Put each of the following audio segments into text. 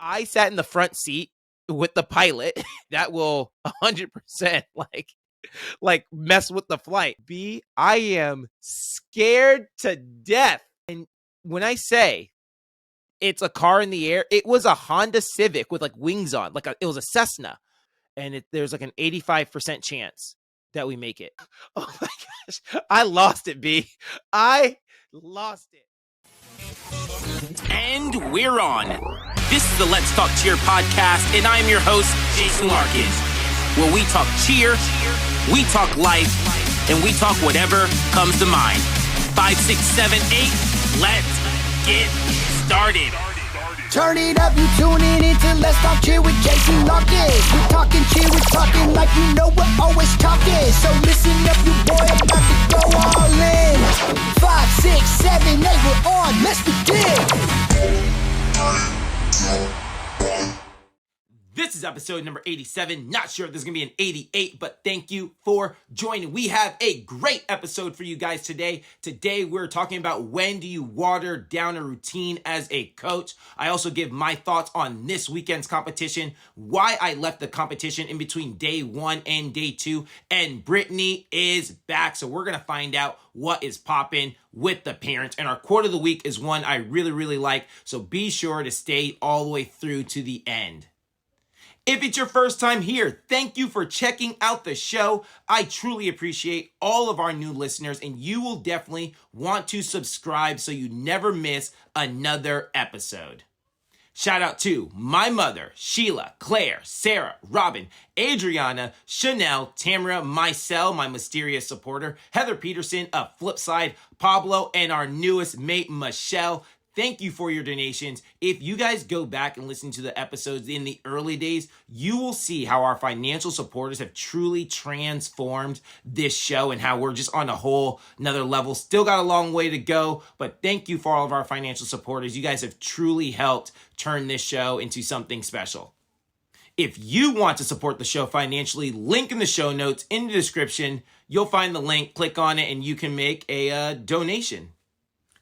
I sat in the front seat with the pilot. That will 100% like mess with the flight. B, I am scared to death. And when I say it's a car in the air, it was a Honda Civic with like wings on, it was a Cessna, and there's like an 85% chance that we make it. Oh my gosh, I lost it, B. I lost it. And we're on. This is the Let's Talk Cheer podcast, and I'm your host, Jason Larkins, where we talk cheer, we talk life, and we talk whatever comes to mind. 5, 6, 7, 8, let's get started. Turn it up, you tuning into Let's Talk Cheer with JasonLarkins. We're talking cheer, we're talking like you know we're always talking. So listen up, you boy, about to go all in. 5, 6, 7, 8, we're on, let's begin. This is episode number 87. Not sure if there's going to be an 88, but thank you for joining. We have a great episode for you guys today. Today, we're talking about when do you water down a routine as a coach. I also give my thoughts on this weekend's competition, why I left the competition in between day 1 and day 2, and Brittany is back. So we're going to find out what is popping with the parents. And our quote of the week is one I really like. So be sure to stay all the way through to the end. If it's your first time here, thank you for checking out the show. I truly appreciate all of our new listeners, and you will definitely want to subscribe so you never miss another episode. Shout out to my mother, Sheila, Claire, Sarah, Robin, Adriana, Chanel, Tamara, Mycel, my mysterious supporter, Heather Peterson of Flipside, Pablo, and our newest mate, Michelle. Thank you for your donations. If you guys go back and listen to the episodes in the early days, you will see how our financial supporters have truly transformed this show and how we're just on a whole another level. Still got a long way to go, but thank you for all of our financial supporters. You guys have truly helped turn this show into something special. If you want to support the show financially, link in the show notes in the description. You'll find the link, click on it, and you can make a donation.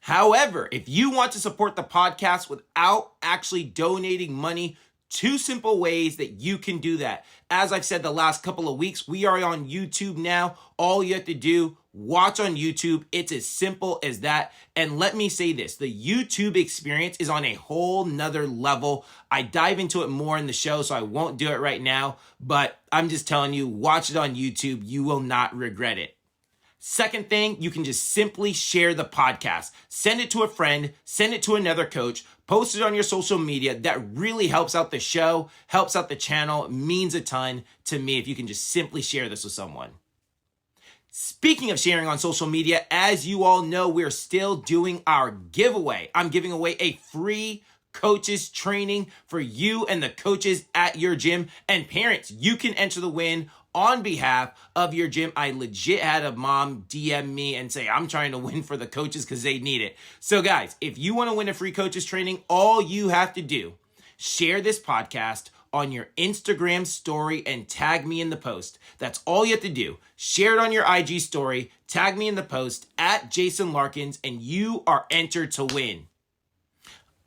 However, if you want to support the podcast without actually donating money, 2 simple ways that you can do that. As I've said the last couple of weeks, we are on YouTube now. All you have to do, watch on YouTube. It's as simple as that. And let me say this, the YouTube experience is on a whole nother level. I dive into it more in the show, so I won't do it right now. But I'm just telling you, watch it on YouTube. You will not regret it. Second thing, you can just simply share the podcast. Send it to a friend, send it to another coach, post it on your social media. That really helps out the show, helps out the channel. It means a ton to me if you can just simply share this with someone. Speaking of sharing on social media, as you all know, we're still doing our giveaway. I'm giving away a free coaches training for you and the coaches at your gym. And parents, you can enter the win on behalf of your gym. I legit had a mom DM me and say, I'm trying to win for the coaches because they need it. So guys, if you want to win a free coaches training, all you have to do, share this podcast on your Instagram story and tag me in the post. That's all you have to do. Share it on your IG story, tag me in the post at JasonLarkins, and you are entered to win.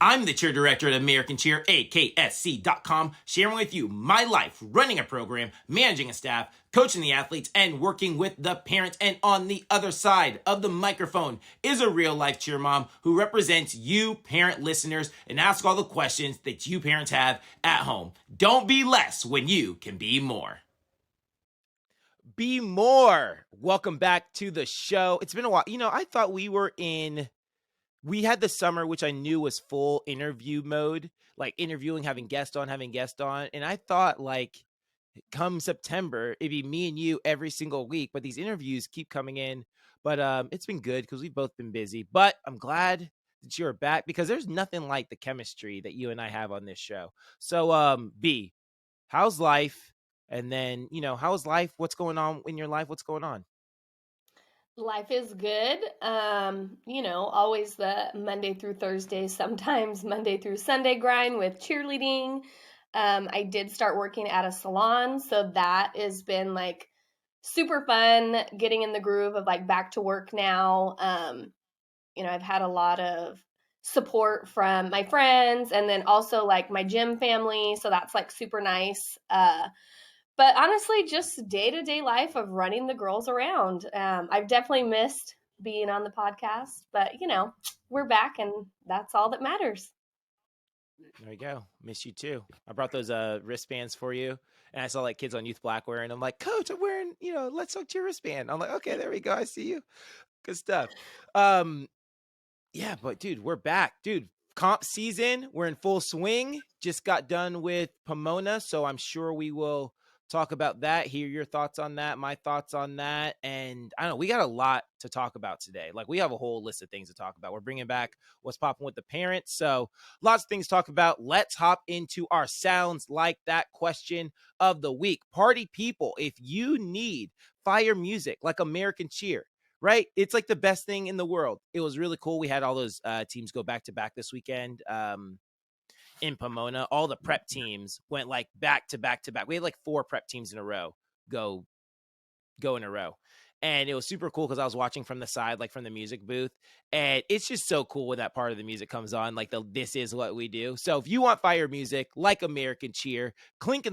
I'm the cheer director at American Cheer, AKSC.com, sharing with you my life, running a program, managing a staff, coaching the athletes, and working with the parents. And on the other side of the microphone is a real-life cheer mom who represents you parent listeners and asks all the questions that you parents have at home. Don't be less when you can be more. Be more. Welcome back to the show. It's been a while. I thought we had the summer, which I knew was full interview mode, like interviewing, having guests on. And I thought come September, it'd be me and you every single week. But these interviews keep coming in. But it's been good because we've both been busy. But I'm glad that you're back because there's nothing like the chemistry that you and I have on this show. So B, how's life? And then, how's life? What's going on in your life? What's going on? Life is good. Always the Monday through Thursday, sometimes Monday through Sunday grind with cheerleading. I did start working at a salon, so that has been super fun, getting in the groove of back to work now. I've had a lot of support from my friends and then also like my gym family. So that's like super nice. But honestly, just day-to-day life of running the girls around. I've definitely missed being on the podcast, but we're back and that's all that matters. There you go. Miss you too. I brought those wristbands for you. And I saw like kids on Youth Black wearing them. Like, Coach, I'm wearing, Let's Talk to Your wristband. I'm like, okay, there we go. I see you. Good stuff. Um, yeah, but dude, we're back. Dude, comp season, we're in full swing. Just got done with Pomona, so I'm sure we will talk about that, hear your thoughts on that, my thoughts on that. And I don't know, we got a lot to talk about today. Like, we have a whole list of things to talk about. We're bringing back what's popping with the parents. So lots of things to talk about. Let's hop into our sounds like that question of the week. Party people, if you need fire music like American Cheer, right? It's like the best thing in the world. It was really cool. We had all those teams go back to back this weekend in Pomona. All the prep teams went like back to back to back. We had like 4 prep teams in a row go in a row. And it was super cool because I was watching from the side, like from the music booth. And it's just so cool when that part of the music comes on, like this is what we do. So if you want fire music like American Cheer, click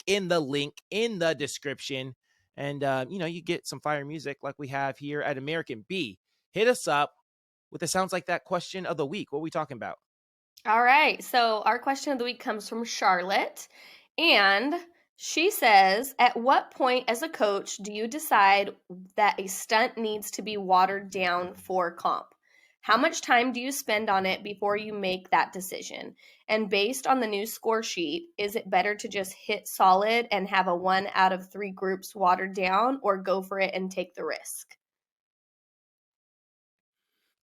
in the link in the description. And, you get some fire music like we have here at American B. Hit us up with the sounds like that question of the week. What are we talking about? All right. So our question of the week comes from Charlotte. And she says, at what point as a coach do you decide that a stunt needs to be watered down for comp? How much time do you spend on it before you make that decision? And based on the new score sheet, is it better to just hit solid and have a 1 out of 3 groups watered down, or go for it and take the risk?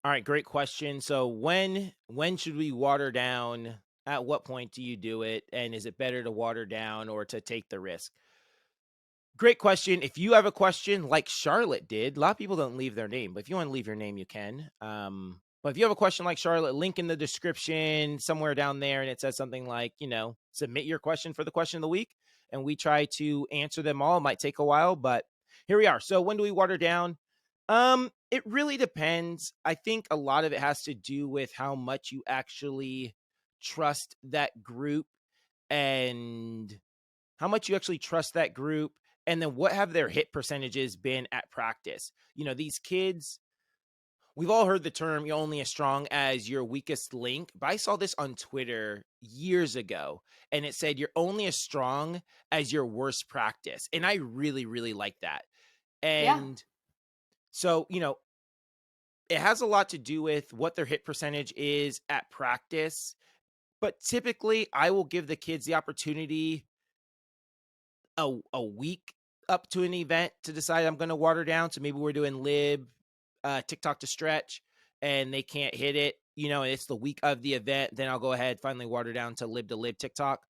All right, great question. So when should we water down? At what point do you do it? And is it better to water down or to take the risk? Great question. If you have a question like Charlotte did, a lot of people don't leave their name, but if you want to leave your name, you can. But if you have a question like Charlotte, link in the description somewhere down there, and it says something like, submit your question for the question of the week, and we try to answer them all. It might take a while, but here we are. So when do we water down? It really depends. I think a lot of it has to do with how much you actually trust that group and how much you actually trust that group. And then what have their hit percentages been at practice? These kids, we've all heard the term, you're only as strong as your weakest link. But I saw this on Twitter years ago, and it said you're only as strong as your worst practice. And I really, really like that. And so, it has a lot to do with what their hit percentage is at practice. But typically, I will give the kids the opportunity a week up to an event to decide I'm going to water down. So maybe we're doing lib, TikTok to stretch, and they can't hit it, and it's the week of the event. Then I'll go ahead, finally water down to lib TikTok.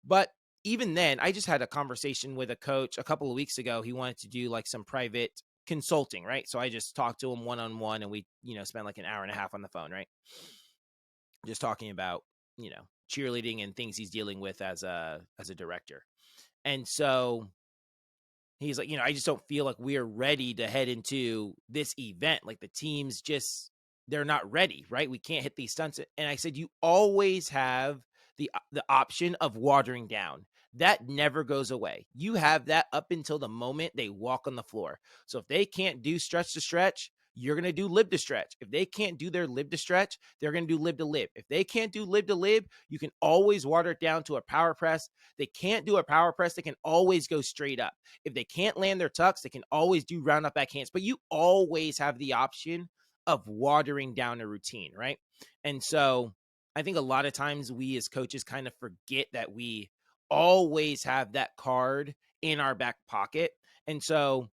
But even then, I just had a conversation with a coach a couple of weeks ago. He wanted to do like some private consulting, right? So I just talked to him one-on-one, and we, spent like an hour and a half on the phone, right? Just talking about, cheerleading and things he's dealing with as a director. And so he's like, I just don't feel like we're ready to head into this event. Like the teams they're not ready, right? We can't hit these stunts. And I said, you always have the option of watering down. That never goes away. You have that up until the moment they walk on the floor. So if they can't do stretch to stretch, you're going to do lib to stretch. If they can't do their lib to stretch, they're going to do lib to lib. If they can't do lib to lib, you can always water it down to a power press. They can't do a power press, they can always go straight up. If they can't land their tucks, they can always do round up backhands. But you always have the option of watering down a routine, right? And so I think a lot of times we as coaches kind of forget that we always have that card in our back pocket. And so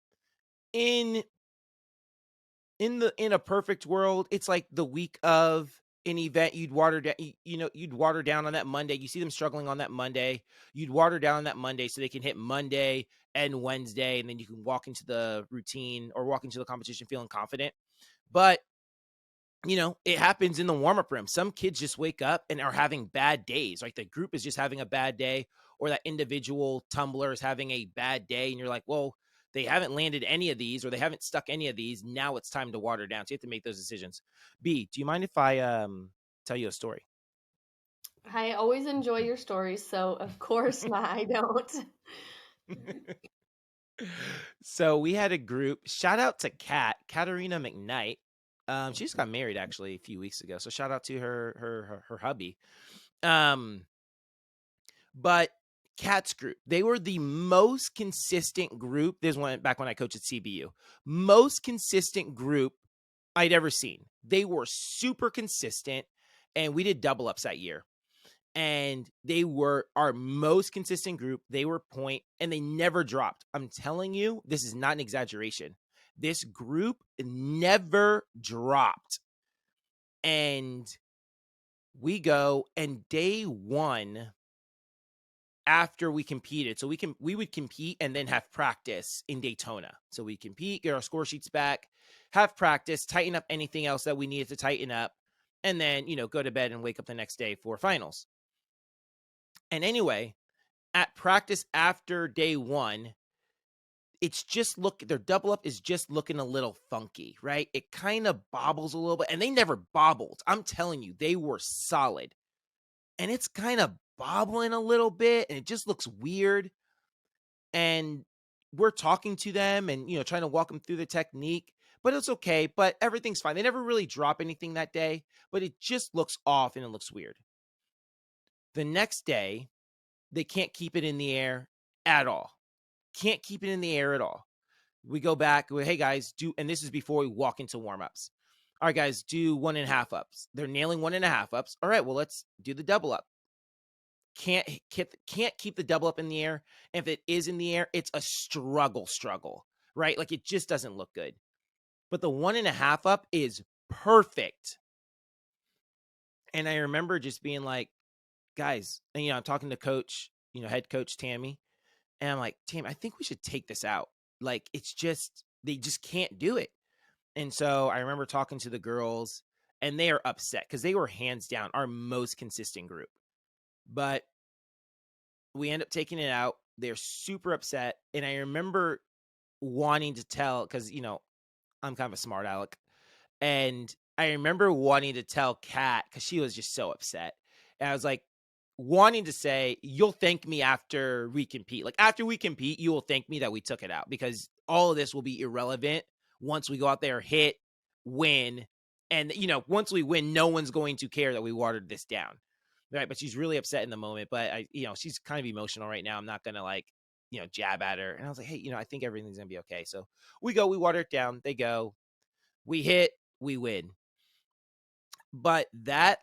in a perfect world, it's like the week of an event, you'd water down, you'd water down on that Monday. You see them struggling on that Monday. You'd water down on that Monday so they can hit Monday and Wednesday, and then you can walk into the routine or walk into the competition feeling confident. But it happens in the warm-up room. Some kids just wake up and are having bad days. Like the group is just having a bad day, or that individual tumbler is having a bad day. And you're like, well, they haven't landed any of these, or they haven't stuck any of these. Now it's time to water down. So you have to make those decisions. B, do you mind if I tell you a story. I always enjoy your stories, so of course not, I don't. So we had a group. Shout out to Katarina McKnight. She just got married actually a few weeks ago. So shout out to her hubby. But Kat's group, they were the most consistent group. There's one back when I coached at CBU. Most consistent group I'd ever seen. They were super consistent, and we did double ups that year. And they were our most consistent group. They were point, and they never dropped. I'm telling you, this is not an exaggeration. This group never dropped. And we go, and day one, after we competed, so we would compete and then have practice in Daytona. So we compete, get our score sheets back, have practice, tighten up anything else that we needed to tighten up, and then, go to bed and wake up the next day for finals. And anyway, at practice after day one, it's just their double up is just looking a little funky, right? It kind of bobbles a little bit, and they never bobbled. I'm telling you, they were solid. And it's kind of bobbling a little bit, and it just looks weird. And we're talking to them and, trying to walk them through the technique, but it's okay. But everything's fine. They never really drop anything that day, but it just looks off and it looks weird. The next day, they can't keep it in the air at all. Can't keep it in the air at all. We go back, hey guys, and this is before we walk into warm-ups. All right, guys, do 1.5 ups. They're nailing 1.5 ups. All right, well, let's do the double up. Can't keep the double up in the air. If it is in the air, it's a struggle, right? Like it just doesn't look good. But the 1.5 up is perfect. And I remember just being like, guys, and I'm talking to coach, head coach Tammy, and I'm like, Tam, I think we should take this out. Like it's just, they just can't do it. And so I remember talking to the girls, and they are upset because they were hands down our most consistent group. But we end up taking it out. They're super upset. And I remember wanting to tell, because, I'm kind of a smart aleck. And I remember wanting to tell Kat, because she was just so upset. And I was like, wanting to say, you'll thank me after we compete. Like after we compete, you will thank me that we took it out, because all of this will be irrelevant once we go out there, hit, win. And, once we win, no one's going to care that we watered this down. Right. But she's really upset in the moment. But she's kind of emotional right now. I'm not going to jab at her. And I was like, hey, I think everything's going to be okay. So we water it down. They go, we hit, we win. But that,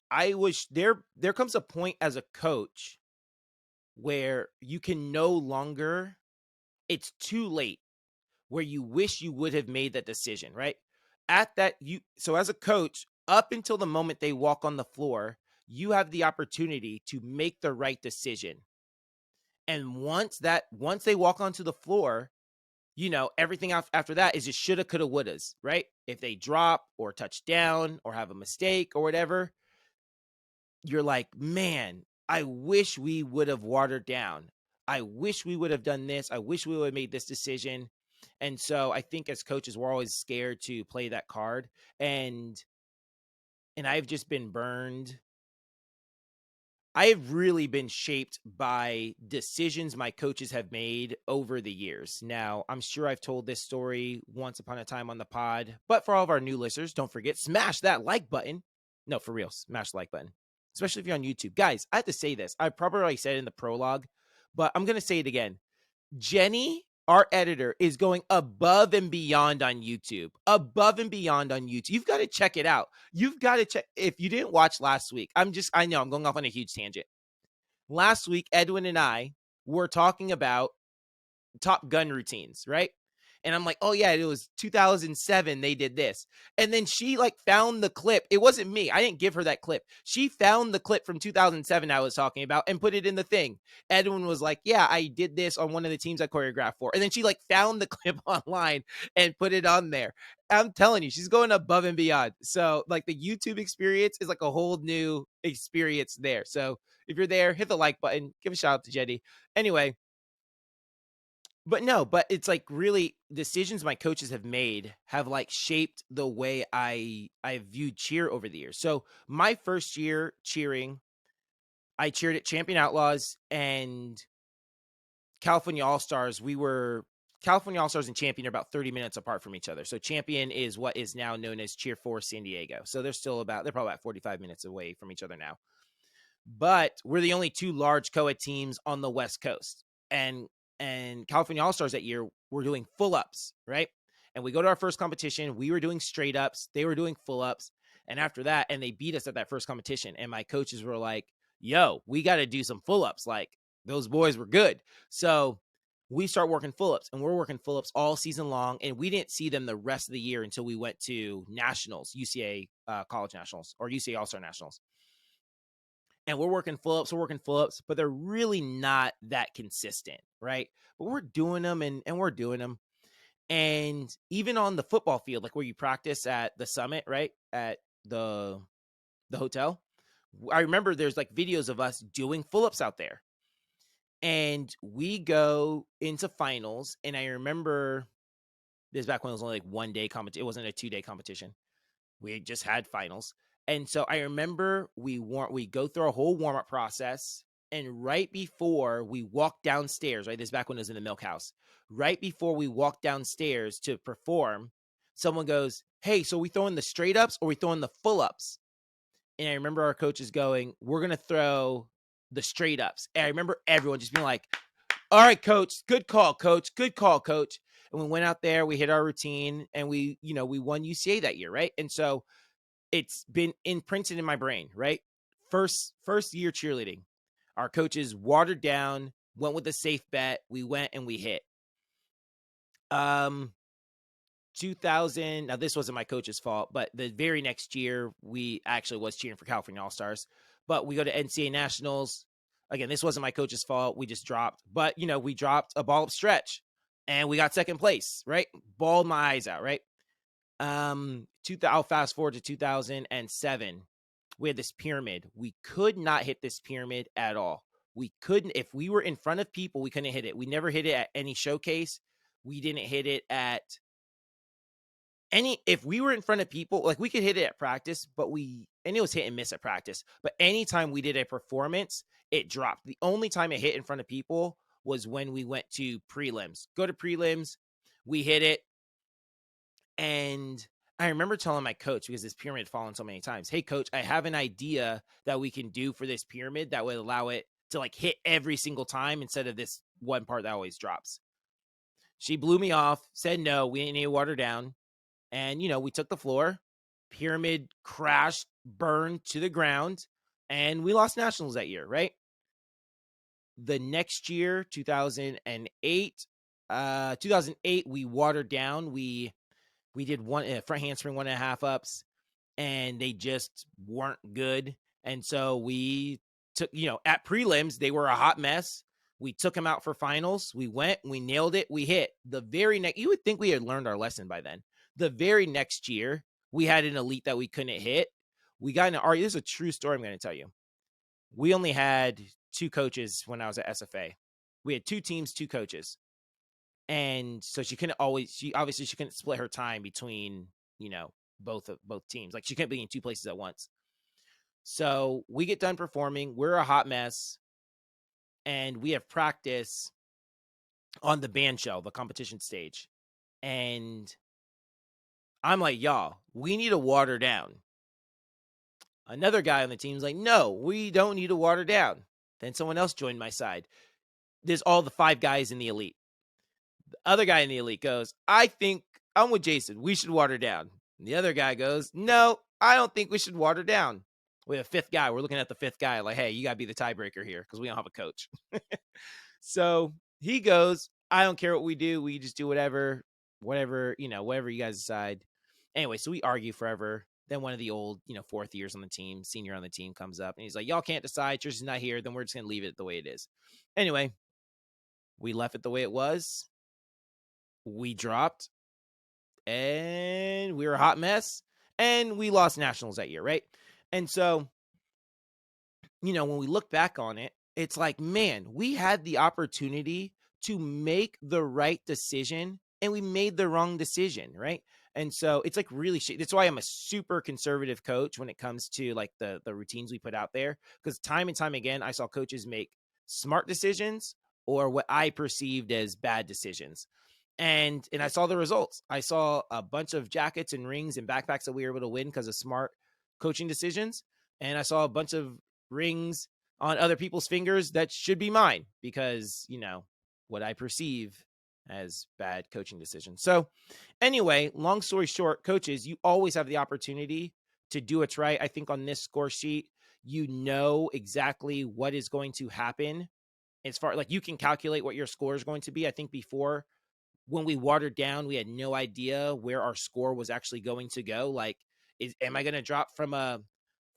I wish there comes a point as a coach where you can no longer, it's too late, where you wish you would have made that decision, right? So as a coach, up until the moment they walk on the floor, you have the opportunity to make the right decision. And once they walk onto the floor, everything after that is just shoulda, coulda, wouldas, right? If they drop or touch down or have a mistake or whatever, you're like, man, I wish we would have watered down. I wish we would have done this. I wish we would have made this decision. And so I think as coaches, we're always scared to play that card. And I've just been burned. I've really been shaped by decisions my coaches have made over the years. Now, I'm sure I've told this story once upon a time on the pod, but for all of our new listeners, don't forget, smash that like button. No, for real, smash the like button, especially if you're on YouTube. Guys, I have to say this. I probably already said it in the prologue, but I'm going to say it again. Jenny, our editor, is going above and beyond on YouTube. Above and beyond on YouTube. You've got to check it out. You've got to check. If you didn't watch last week, I know I'm going off on a huge tangent. Last week, Edwin and I were talking about Top Gun routines, right? And I'm like, oh yeah, it was 2007. They did this. And then she found the clip. It wasn't me. I didn't give her that clip. She found the clip from 2007 I was talking about and put it in the thing. Edwin was like, yeah, I did this on one of the teams I choreographed for. And then she found the clip online and put it on there. I'm telling you, she's going above and beyond. So the YouTube experience is a whole new experience there. So if you're there, hit the like button, give a shout out to Jenny. Anyway, But no, but it's like really decisions my coaches have made have like shaped the way I viewed cheer over the years. So my first year cheering, I cheered at Champion Outlaws and California All Stars. California All Stars and Champion are about 30 minutes apart from each other. So Champion is what is now known as Cheer 4 San Diego. So they're probably about 45 minutes away from each other now. But we're the only two large co-ed teams on the West Coast. And California All Stars that year were doing full ups, right? And we go to our first competition. We were doing straight ups. They were doing full ups. And after that, and they beat us at that first competition. And my coaches were like, yo, we got to do some full ups. Like those boys were good. So we start working full ups, and we're working full ups all season long. And we didn't see them the rest of the year until we went to nationals, UCA college nationals or UCA All Star nationals. And we're working full ups, but they're really not that consistent, right? But we're doing them and we're doing them. And even on the football field, like where you practice at the summit, right? At the hotel. I remember there's like videos of us doing full ups out there. And we go into finals. And I remember this back when it was only like 1 day competition. It wasn't a 2 day competition. We just had finals. And so I remember we go through a whole warm-up process, and right before we walk downstairs, right, this is back when it was in the milk house, right before we walk downstairs to perform, someone goes, hey, so we throwing the straight ups or we throwing the full ups? And I remember our coaches going, we're going to throw the straight ups. And I remember everyone just being like, all right, coach, good call, coach, good call, coach. And we went out there, we hit our routine, and we won UCA that year, right? And so it's been imprinted in my brain, right? First year cheerleading. Our coaches watered down, went with a safe bet. We went and we hit. 2000, now this wasn't my coach's fault, but the very next year, we actually was cheering for California All-Stars. But we go to NCAA Nationals. Again, this wasn't my coach's fault. We just dropped. But, we dropped a ball up stretch, and we got second place, right? Bawled my eyes out, right? I'll fast forward to 2007. We had this pyramid. We could not hit this pyramid at all. We couldn't. If we were in front of people, we couldn't hit it. We never hit it at any showcase. We didn't hit it at if we were in front of people, like we could hit it at practice, but and it was hit and miss at practice. But anytime we did a performance, it dropped. The only time it hit in front of people was when we went to prelims. Go to prelims, we hit it. And I remember telling my coach, because this pyramid had fallen so many times, hey, coach, I have an idea that we can do for this pyramid that would allow it to like hit every single time instead of this one part that always drops. She blew me off, said no, we didn't need to water down. And, we took the floor, pyramid crashed, burned to the ground, and we lost nationals that year, right? The next year, 2008, we watered down. We did one front handspring 1.5 ups, and they just weren't good. And so we took, at prelims, they were a hot mess. We took them out for finals. We went, we nailed it. We hit the very next. You would think we had learned our lesson by then. The very next year, we had an elite that we couldn't hit. We got in an argument. This is a true story I'm going to tell you. We only had 2 coaches when I was at SFA. We had 2 teams, 2 coaches. And so she couldn't split her time between, both teams. Like she couldn't be in 2 places at once. So we get done performing. We're a hot mess. And we have practice on the band shell, the competition stage. And I'm like, y'all, we need to water down. Another guy on the team's like, no, we don't need to water down. Then someone else joined my side. There's all the 5 guys in the elite. The other guy in the elite goes, I think I'm with Jason. We should water down. And the other guy goes, no, I don't think we should water down. We have a 5th guy. We're looking at the 5th guy like, hey, you got to be the tiebreaker here because we don't have a coach. So he goes, I don't care what we do. We just do whatever, whatever you guys decide. Anyway, so we argue forever. Then one of the old, 4th years on the team, senior on the team comes up and he's like, y'all can't decide. Trish is not here. Then we're just going to leave it the way it is. Anyway, we left it the way it was. We dropped and we were a hot mess and we lost nationals that year. Right. And so, when we look back on it, it's like, man, we had the opportunity to make the right decision, and we made the wrong decision, right? And so it's like really that's why I'm a super conservative coach when it comes to like the routines we put out there, because time and time again I saw coaches make smart decisions or what I perceived as bad decisions. And I saw the results. I saw a bunch of jackets and rings and backpacks that we were able to win because of smart coaching decisions. And I saw a bunch of rings on other people's fingers that should be mine because, what I perceive as bad coaching decisions. So anyway, long story short, coaches, you always have the opportunity to do what's right. I think on this score sheet, you know exactly what is going to happen as far like you can calculate what your score is going to be. I think before, when we watered down, we had no idea where our score was actually going to go. Like, am I going to drop from a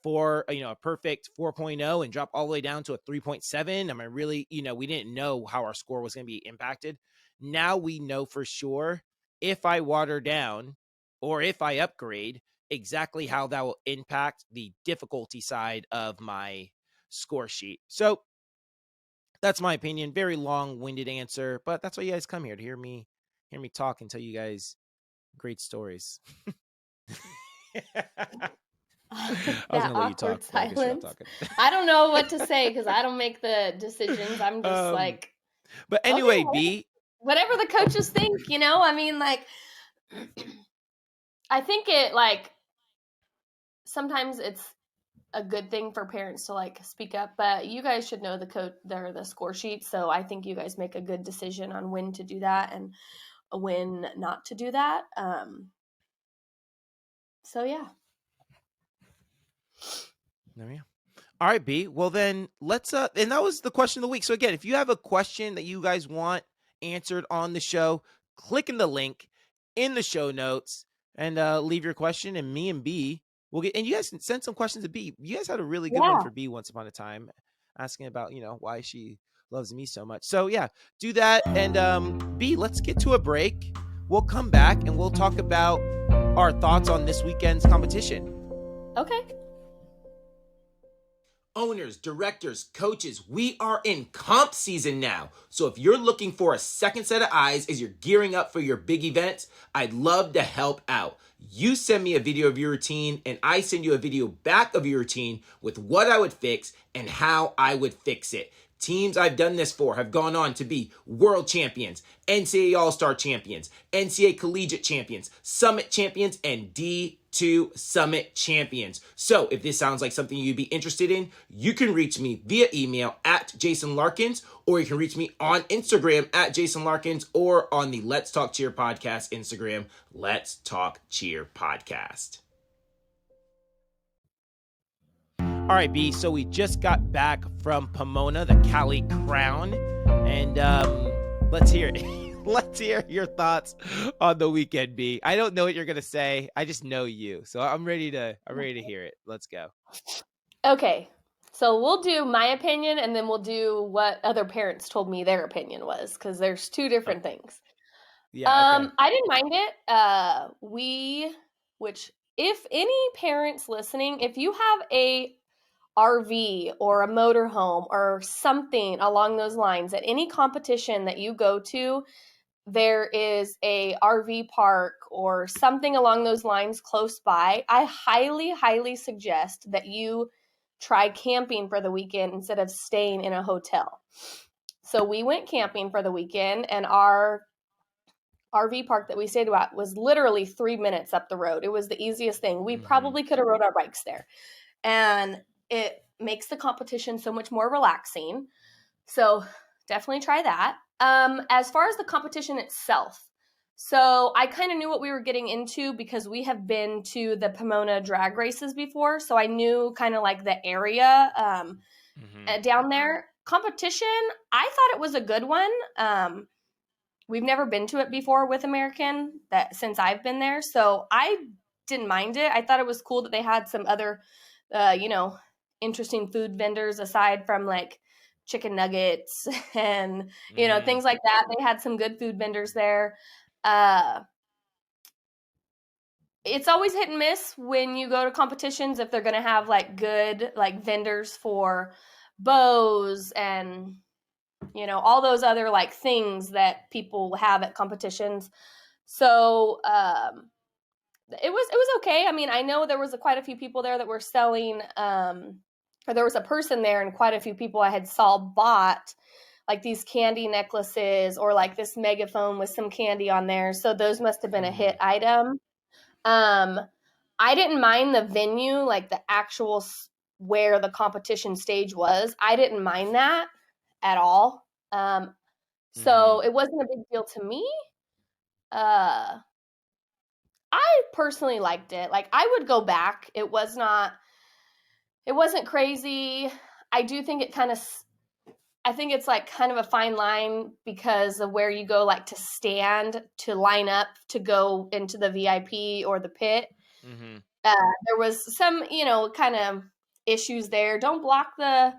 perfect 4.0 and drop all the way down to a 3.7? Am I really, we didn't know how our score was going to be impacted. Now we know for sure if I water down or if I upgrade, exactly how that will impact the difficulty side of my score sheet. So that's my opinion. Very long-winded answer, but that's why you guys come here, to hear me talk and tell you guys great stories. I was That gonna let you talk, awkward but I guess you're not silence. talking. I don't know what to say because I don't make the decisions. I'm just like, But okay, anyway, B, whatever the coaches think, I mean, like, I think it, like, sometimes it's a good thing for parents to, like, speak up, but you guys should know the score sheet, so I think you guys make a good decision on when to do that and when not to do that. So, yeah. there we go. All right, B. Well, then let's and that was the question of the week. So again, if you have a question that you guys want answered on the show, click in the link in the show notes and leave your question, and me and B will get. And you guys can send some questions to B. You guys had a really good one for B once upon a time, asking about why she loves me so much. So yeah, do that. And B, let's get to a break. We'll come back and we'll talk about our thoughts on this weekend's competition. Okay. Owners, directors, coaches, we are in comp season now. So if you're looking for a second set of eyes as you're gearing up for your big events, I'd love to help out. You send me a video of your routine and I send you a video back of your routine with what I would fix and how I would fix it. Teams I've done this for have gone on to be world champions, NCAA All-Star champions, NCAA Collegiate champions, Summit champions, and D2 Summit champions. So if this sounds like something you'd be interested in, you can reach me via email at JasonLarkins, or you can reach me on Instagram at JasonLarkins, or on the Let's Talk Cheer Podcast Instagram, Let's Talk Cheer Podcast. All right, B, so we just got back from Pomona, the Cali Crown, and let's hear it. Let's hear your thoughts on the weekend, B. I don't know what you're gonna say. I just know you, so I'm ready to hear it. Let's go. Okay, so we'll do my opinion, and then we'll do what other parents told me their opinion was, because there's two different things. Yeah. Okay. I didn't mind it. Which if any parents listening, if you have a RV or a motorhome or something along those lines, at any competition that you go to, there is a RV park or something along those lines close by, I highly, highly suggest that you try camping for the weekend instead of staying in a hotel. So we went camping for the weekend, and our RV park that we stayed at was literally 3 minutes up the road. It was the easiest thing. We probably could have rode our bikes there. And it makes the competition so much more relaxing. So definitely try that. As far as the competition itself, so I kind of knew what we were getting into because we have been to the Pomona drag races before. So I knew kind of like the area down there. Competition, I thought it was a good one. We've never been to it before with American since I've been there. So I didn't mind it. I thought it was cool that they had some other, interesting food vendors aside from like chicken nuggets and, things like that. They had some good food vendors there. It's always hit and miss when you go to competitions if they're going to have like good like vendors for bows and all those other like things that people have at competitions. So it was okay. I mean, I know there was quite a few people there that were selling, or there was a person there, and quite a few people I had saw bought like these candy necklaces or like this megaphone with some candy on there. So those must have been a hit item. I didn't mind the venue, like the actual where the competition stage was. I didn't mind that at all. So it wasn't a big deal to me. I personally liked it. Like I would go back. It wasn't crazy. I do think I think it's like kind of a fine line because of where you go, like to stand, to line up, to go into the VIP or the pit. There was some, kind of issues there. Don't block the,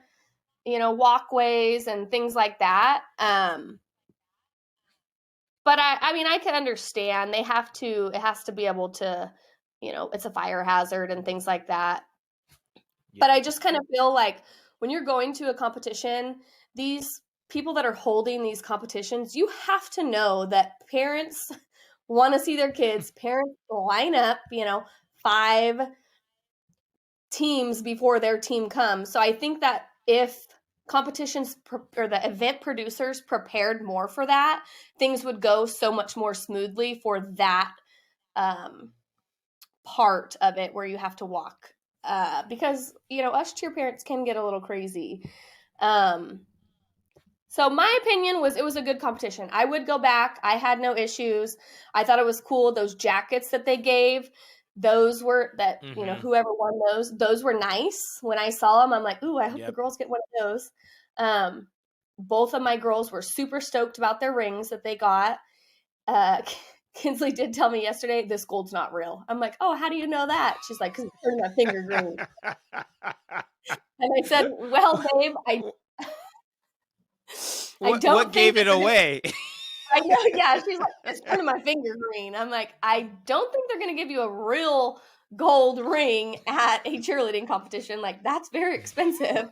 walkways and things like that. But I mean, I can understand it has to be able to, it's a fire hazard and things like that. Yeah. But I just kind of feel like when you're going to a competition, these people that are holding these competitions, you have to know that parents want to see their kids. Parents line up, 5 teams before their team comes. So I think that if competitions or the event producers prepared more for that, things would go so much more smoothly for that part of it where you have to walk. Because, us cheer parents can get a little crazy. So my opinion was it was a good competition. I would go back. I had no issues. I thought it was cool. Those jackets that they gave, those were whoever won those were nice. When I saw them, I'm like, ooh, I hope the girls get one of those. Both of my girls were super stoked about their rings that they got. Kinsley did tell me yesterday, this gold's not real. I'm like, oh, how do you know that? She's like, because it's turning my finger green. And I said, well, babe, what gave it away? I know, yeah. She's like, it's turning my finger green. I'm like, I don't think they're going to give you a real gold ring at a cheerleading competition. Like, that's very expensive.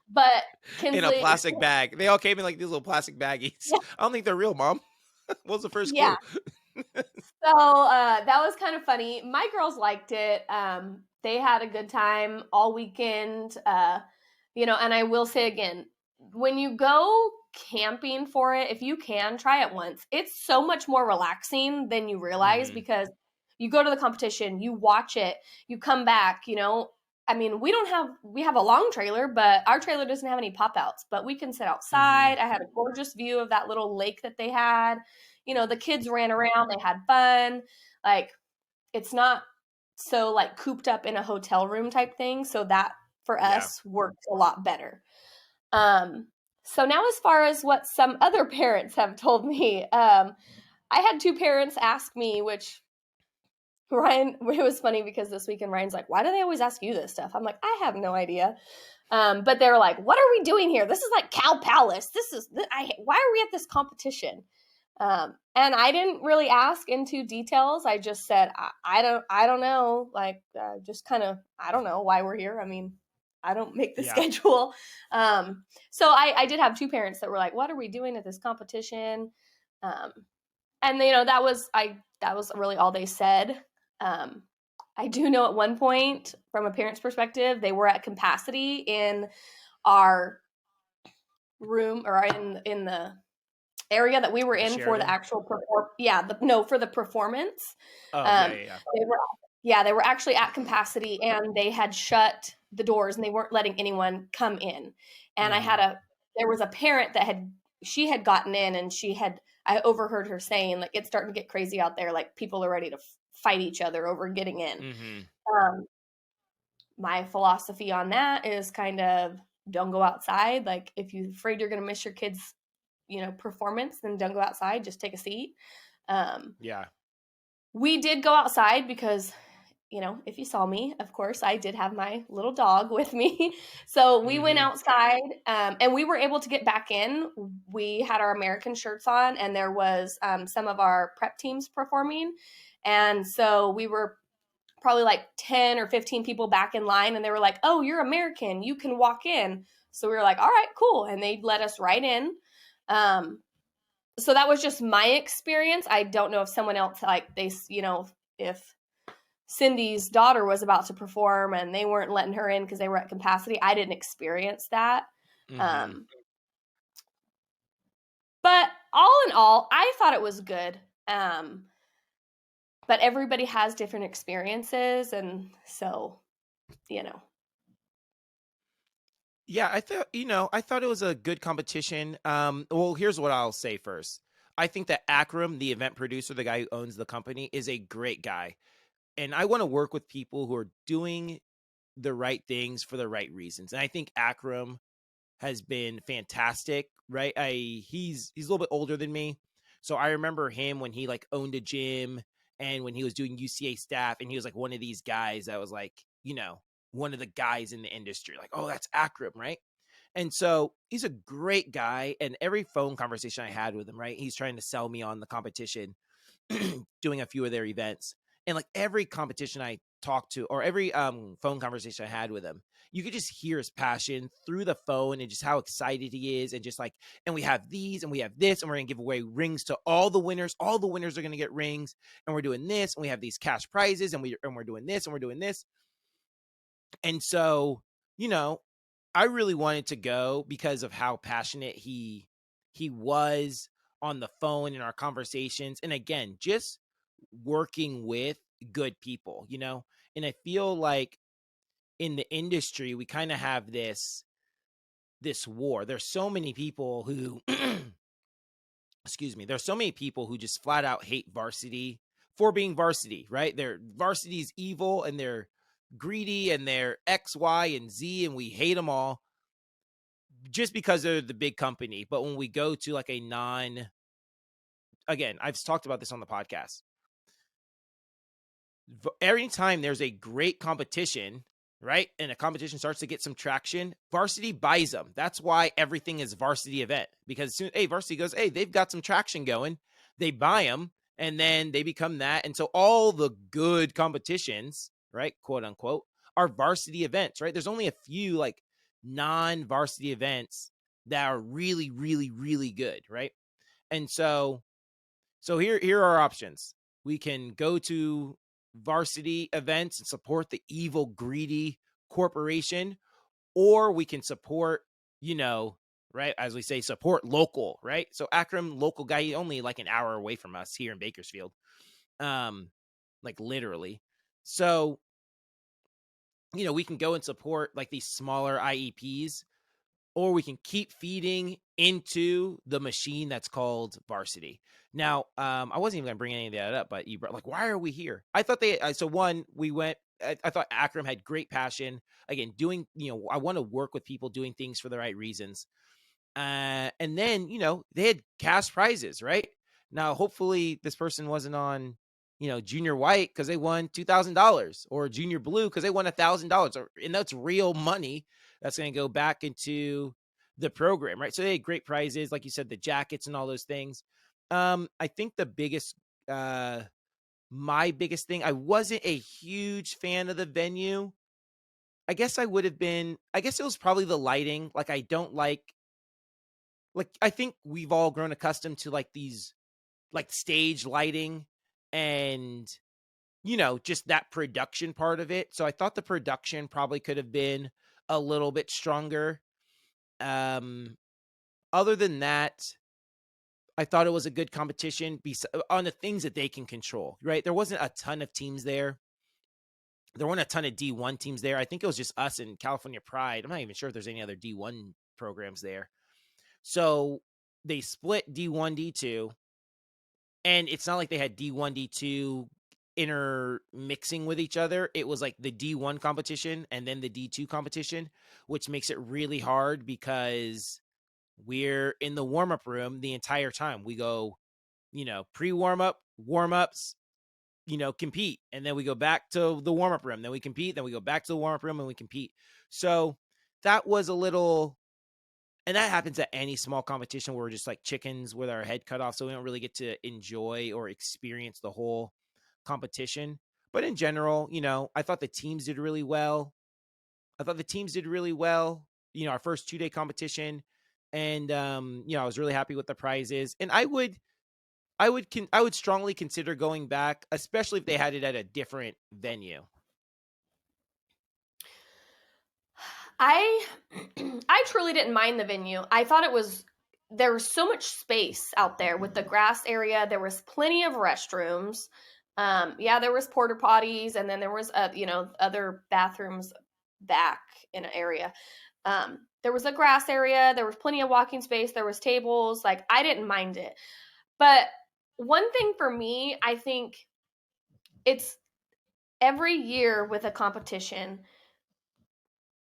But Kinsley, in a plastic bag. They all came in like these little plastic baggies. Yeah. I don't think they're real, Mom. What was the first clue? So that was kind of funny. My girls liked it. They had a good time all weekend. And I will say again, when you go camping for it, if you can try it once, it's so much more relaxing than you realize because you go to the competition, you watch it, you come back, I mean, we have a long trailer, but our trailer doesn't have any pop outs, but we can sit outside. I had a gorgeous view of that little lake that they had. The kids ran around, they had fun. Like, it's not so like cooped up in a hotel room type thing. So that for us worked a lot better. So now as far as what some other parents have told me, I had 2 parents ask me, which Ryan, it was funny because this weekend Ryan's like, why do they always ask you this stuff? I'm like, I have no idea. But they were like, what are we doing here? This is like Cow Palace. Why are we at this competition? And I didn't really ask into details. I just said, I don't know. Like, just kind of, I don't know why we're here. I mean, I don't make the schedule. So I did have 2 parents that were like, what are we doing at this competition? And that was really all they said. I do know at one point, from a parent's perspective, they were at capacity in our room or in the area that we were in for the actual for the performance. They were actually at capacity, and they had shut the doors and they weren't letting anyone come in. And there was a parent that she had gotten in, and I overheard her saying, like, it's starting to get crazy out there. Like, people are ready to fight each other over getting in. My philosophy on that is kind of don't go outside. Like, if you're afraid you're going to miss your kids' performance, then don't go outside. Just take a seat. We did go outside because, if you saw me, of course, I did have my little dog with me. So we went outside, and we were able to get back in. We had our American shirts on, and there was some of our prep teams performing. And so we were probably like 10 or 15 people back in line, and they were like, oh, you're American, you can walk in. So we were like, all right, cool. And they let us right in. So that was just my experience. I don't know if someone else, like they, if Cindy's daughter was about to perform and they weren't letting her in because they were at capacity. I didn't experience that. Mm-hmm. But all in all, I thought it was good. But everybody has different experiences. And so, Yeah, I thought it was a good competition. Well, here's what I'll say first. I think that Akram, the event producer, the guy who owns the company, is a great guy. And I want to work with people who are doing the right things for the right reasons. And I think Akram has been fantastic, right? He's a little bit older than me. So I remember him when he like owned a gym and when he was doing UCA staff, and he was like one of these guys that was like, one of the guys in the industry, like, oh, that's Akram, right? And so he's a great guy. And every phone conversation I had with him, right, he's trying to sell me on the competition, doing a few of their events. And like every competition I talked to, or every phone conversation I had with him, you could just hear his passion through the phone and just how excited he is. And just like, and we have these and we have this, and we're going to give away rings to all the winners. All the winners are going to get rings, and we're doing this, and we have these cash prizes, and we're doing this, and we're doing this. And so, I really wanted to go because of how passionate he was on the phone in our conversations. And again, just working with good people, and I feel like in the industry, we kind of have this war. There's so many people who, excuse me, there's so many people who just flat out hate varsity for being varsity, right? Varsity is evil, and they're greedy, and they're X, Y, and Z, and we hate them all just because they're the big company. But when we go to like again, I've talked about this on the podcast. Anytime there's a great competition, right, and a competition starts to get some traction, varsity buys them. That's why everything is varsity event, because soon, varsity goes, they've got some traction going. They buy them, and then they become that. And so all the good competitions, right, quote unquote, are varsity events, right? There's only a few like non-varsity events that are really, really, really good, right? And so here are our options. We can go to varsity events and support the evil, greedy corporation, or we can support, right, as we say, support local, right? So Akram, local guy, only like an hour away from us here in Bakersfield, like literally. So, we can go and support like these smaller IEPs, or we can keep feeding into the machine that's called varsity. Now, I wasn't even going to bring any of that up, but you brought, like, why are we here? I thought I thought Akram had great passion. Again, doing, I want to work with people doing things for the right reasons. And then, they had cash prizes, right? Now, hopefully this person wasn't on, junior white because they won $2,000, or junior blue because they won $1,000, and that's real money that's going to go back into the program, right? So they had great prizes, like you said, the jackets and all those things. I think my biggest thing, I wasn't a huge fan of the venue. I guess it was probably the lighting. Like, I don't like, I think we've all grown accustomed to like these, like stage lighting and, just that production part of it. So I thought the production probably could have been a little bit stronger. Other than that, I thought it was a good competition on the things that they can control, right? There wasn't a ton of teams there. There weren't a ton of D1 teams there. I think it was just us and California Pride. I'm not even sure if there's any other D1 programs there. So they split D1, D2, and it's not like they had D1, D2 intermixing with each other. It was like the D1 competition and then the D2 competition, which makes it really hard because we're in the warm-up room the entire time. We go, pre-warm-up, warm-ups, compete. And then we go back to the warm-up room. Then we compete. Then we go back to the warm-up room and we compete. So that was a little, and that happens at any small competition where we're just like chickens with our head cut off. So we don't really get to enjoy or experience the whole competition. But in general, I thought the teams did really well. Our first 2-day competition, and I was really happy with the prizes. And I would strongly consider going back, especially if they had it at a different venue. I I truly didn't mind the venue. I thought there was so much space out there with the grass area. There was plenty of restrooms. Yeah, there was porta potties, and then there was other bathrooms back in an area. There was a grass area. There was plenty of walking space. There was tables. Like, I didn't mind it. But one thing for me, I think it's every year with a competition,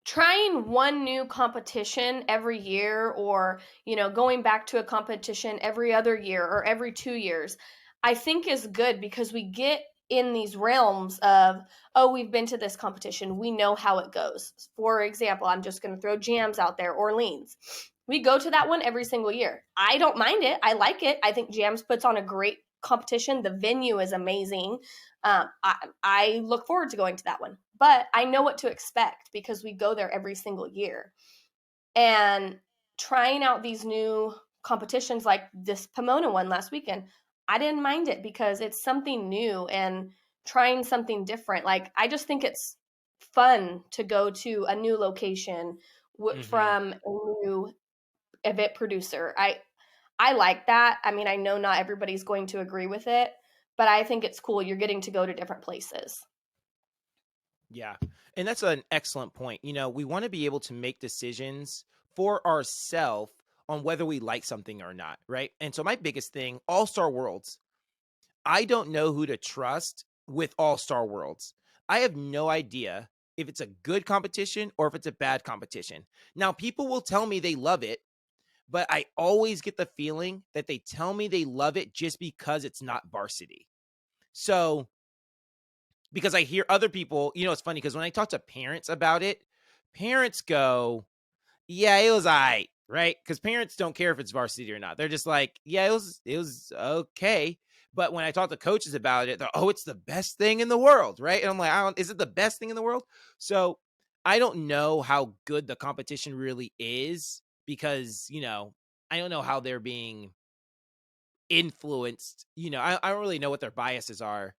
trying one new competition every year, or going back to a competition every other year or every 2 years, I think is good, because we get in these realms of, oh, we've been to this competition, we know how it goes. For example, I'm just going to throw Jams out there, Orleans. We go to that one every single year. I don't mind it. I like it. I think Jams puts on a great competition. The venue is amazing. I look forward to going to that one, but I know what to expect because we go there every single year. And trying out these new competitions like this Pomona one last weekend, I didn't mind it because it's something new and trying something different. Like, I just think it's fun to go to a new location from a new event producer. I like that. I mean, I know not everybody's going to agree with it, but I think it's cool. You're getting to go to different places. Yeah. And that's an excellent point. We want to be able to make decisions for ourselves on whether we like something or not, right? And so my biggest thing, All-Star Worlds. I don't know who to trust with All-Star Worlds. I have no idea if it's a good competition or if it's a bad competition. Now, people will tell me they love it, but I always get the feeling that they tell me they love it just because it's not varsity. So, because I hear other people, it's funny because when I talk to parents about it, parents go, yeah, it was all right? Because parents don't care if it's varsity or not. They're just like, yeah, it was okay. But when I talk to coaches about it, they're, oh, it's the best thing in the world, right? And I'm like, is it the best thing in the world? So I don't know how good the competition really is because, I don't know how they're being influenced. I don't really know what their biases are,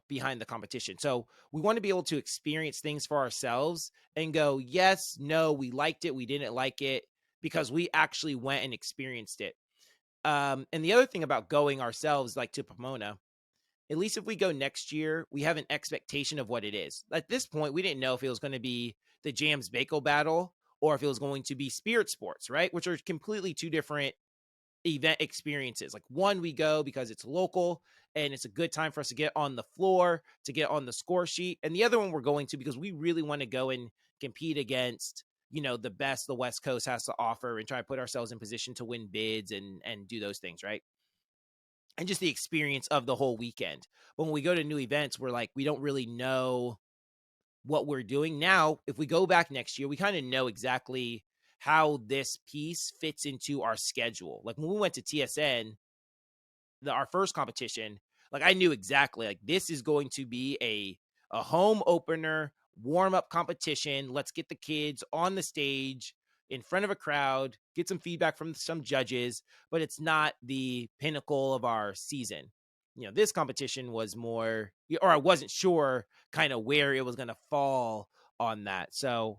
behind the competition. So we want to be able to experience things for ourselves and go, yes, no, we liked it, we didn't like it, because we actually went and experienced it. And the other thing about going ourselves, like to Pomona, at least if we go next year, we have an expectation of what it is. At this point, we didn't know if it was going to be the Jams Bako battle or if it was going to be Spirit Sports, right? Which are completely two different event experiences. Like, one, we go because it's local and it's a good time for us to get on the floor, to get on the score sheet. And the other one we're going to because we really want to go and compete against, the best the West Coast has to offer and try to put ourselves in position to win bids and do those things, right? And just the experience of the whole weekend. But when we go to new events, we're like, we don't really know what we're doing. Now, if we go back next year, we kind of know exactly how this piece fits into our schedule. Like, when we went to TSN, our first competition, like, I knew exactly, like, this is going to be a home opener, warm-up competition. Let's get the kids on the stage in front of a crowd, get some feedback from some judges, but it's not the pinnacle of our season. This competition was more, or I wasn't sure kind of where it was going to fall on that. So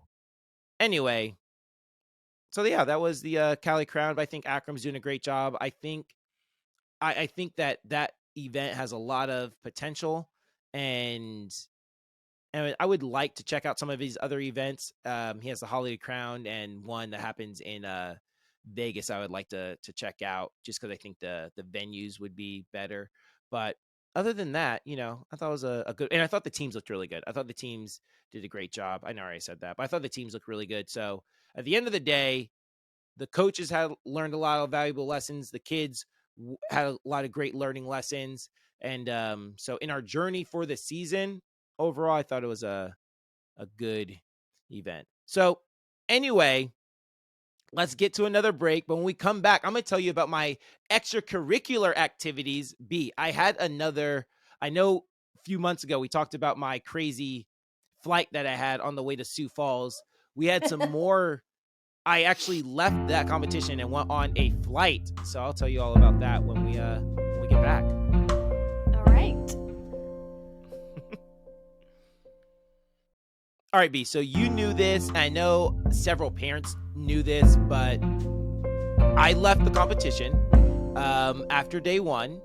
anyway, yeah, that was the Cali Crown. But I think Akram's doing a great job. I think that event has a lot of potential, and I would like to check out some of his other events. He has the Holiday Crown and one that happens in Vegas. I would like to check out just because I think the venues would be better. But other than that, I thought it was a good, and I thought the teams looked really good. I thought the teams did a great job. I know I already said that, but I thought the teams looked really good. So at the end of the day, the coaches had learned a lot of valuable lessons. The kids had a lot of great learning lessons. And so in our journey for the season, overall, I thought it was a good event. So anyway, let's get to another break. But when we come back, I'm going to tell you about my extracurricular activities. I had another, I know few months ago, we talked about my crazy flight that I had on the way to Sioux Falls. We had some more. I actually left that competition and went on a flight. So I'll tell you all about that when we get back. All right. All right, B. So you knew this. I know several parents knew this, but I left the competition after day one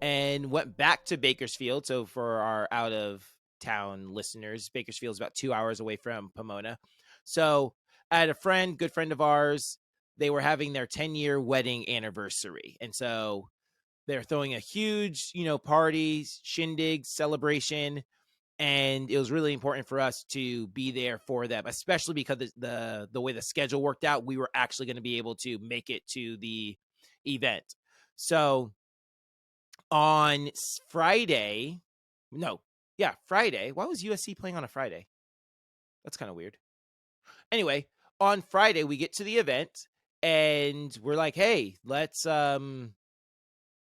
and went back to Bakersfield. So for our out of town listeners, Bakersfield is about 2 hours away from Pomona. So I had a friend, good friend of ours. They were having their 10-year wedding anniversary. And so they're throwing a huge, party, shindig, celebration. And it was really important for us to be there for them, especially because the way the schedule worked out, we were actually going to be able to make it to the event. So on Friday, Friday. Why was USC playing on a Friday? That's kind of weird. Anyway, on Friday, we get to the event and we're like, hey, let's,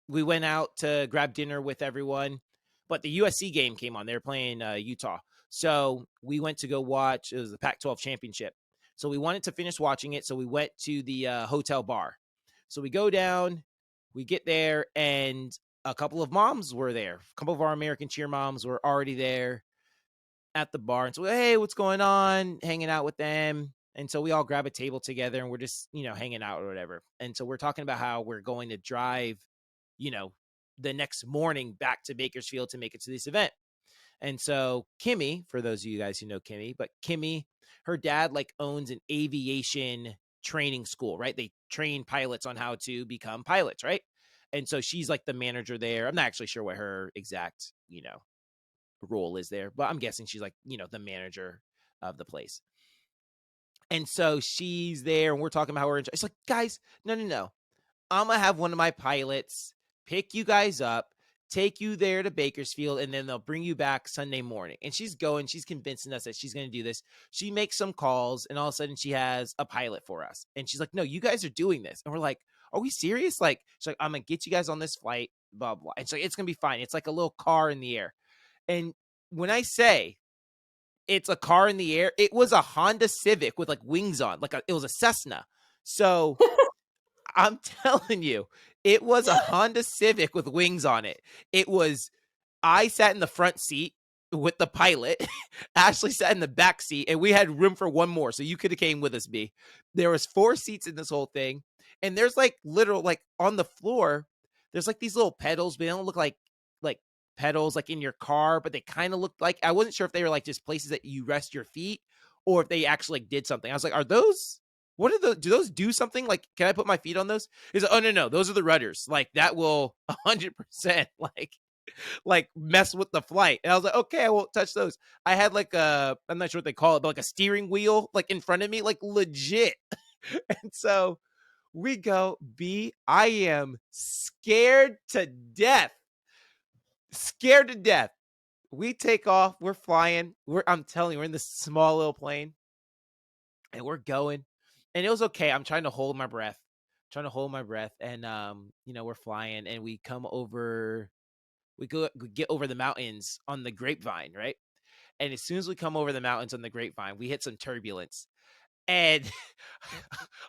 we went out to grab dinner with everyone, but the USC game came on. They were playing Utah. So we went to go watch, it was the Pac-12 championship. So we wanted to finish watching it. So we went to the hotel bar. So we go down, we get there, and a couple of moms were there. A couple of our American cheer moms were already there at the bar. And so, hey, what's going on? Hanging out with them. And so we all grab a table together and we're just, hanging out or whatever. And so we're talking about how we're going to drive, the next morning back to Bakersfield to make it to this event. And so Kimmy, for those of you guys who know Kimmy, but Kimmy, her dad owns an aviation training school, right? They train pilots on how to become pilots, right? And so she's the manager there. I'm not actually sure what her exact, role is there, but I'm guessing she's the manager of the place. And so she's there and we're talking about how we're it's like, guys, no. I'm going to have one of my pilots pick you guys up, take you there to Bakersfield, and then they'll bring you back Sunday morning. And she's convincing us that she's going to do this. She makes some calls and all of a sudden she has a pilot for us. And she's like, no, you guys are doing this. And we're like, are we serious? She's like, I'm going to get you guys on this flight, blah, blah. And she's like, it's going to be fine. It's like a little car in the air. And when I say it's a car in the air, it was a Honda Civic with wings on, it was a Cessna. So I'm telling you, it was a Honda Civic with wings on it. I sat in the front seat with the pilot. Ashley sat in the back seat and we had room for one more. So you could have came with us, B. There was 4 seats in this whole thing. And there's literal, on the floor, there's these little pedals, but they don't look like pedals in your car, but they kind of looked I wasn't sure if they were just places that you rest your feet or if they actually did something. I was like, are those, what are those, do those do something? Can I put my feet on those? He's like, oh no, those are the rudders. That will 100% mess with the flight. And I was like, okay, I won't touch those. I had I'm not sure what they call it, but a steering wheel in front of me, legit. And so we go, B, I am scared to death. We take off. We're flying. I'm telling you, we're in this small little plane and we're going and it was okay. I'm trying to hold my breath. And, we're flying and we get over the mountains on the Grapevine, right? And as soon as we come over the mountains on the Grapevine, we hit some turbulence. And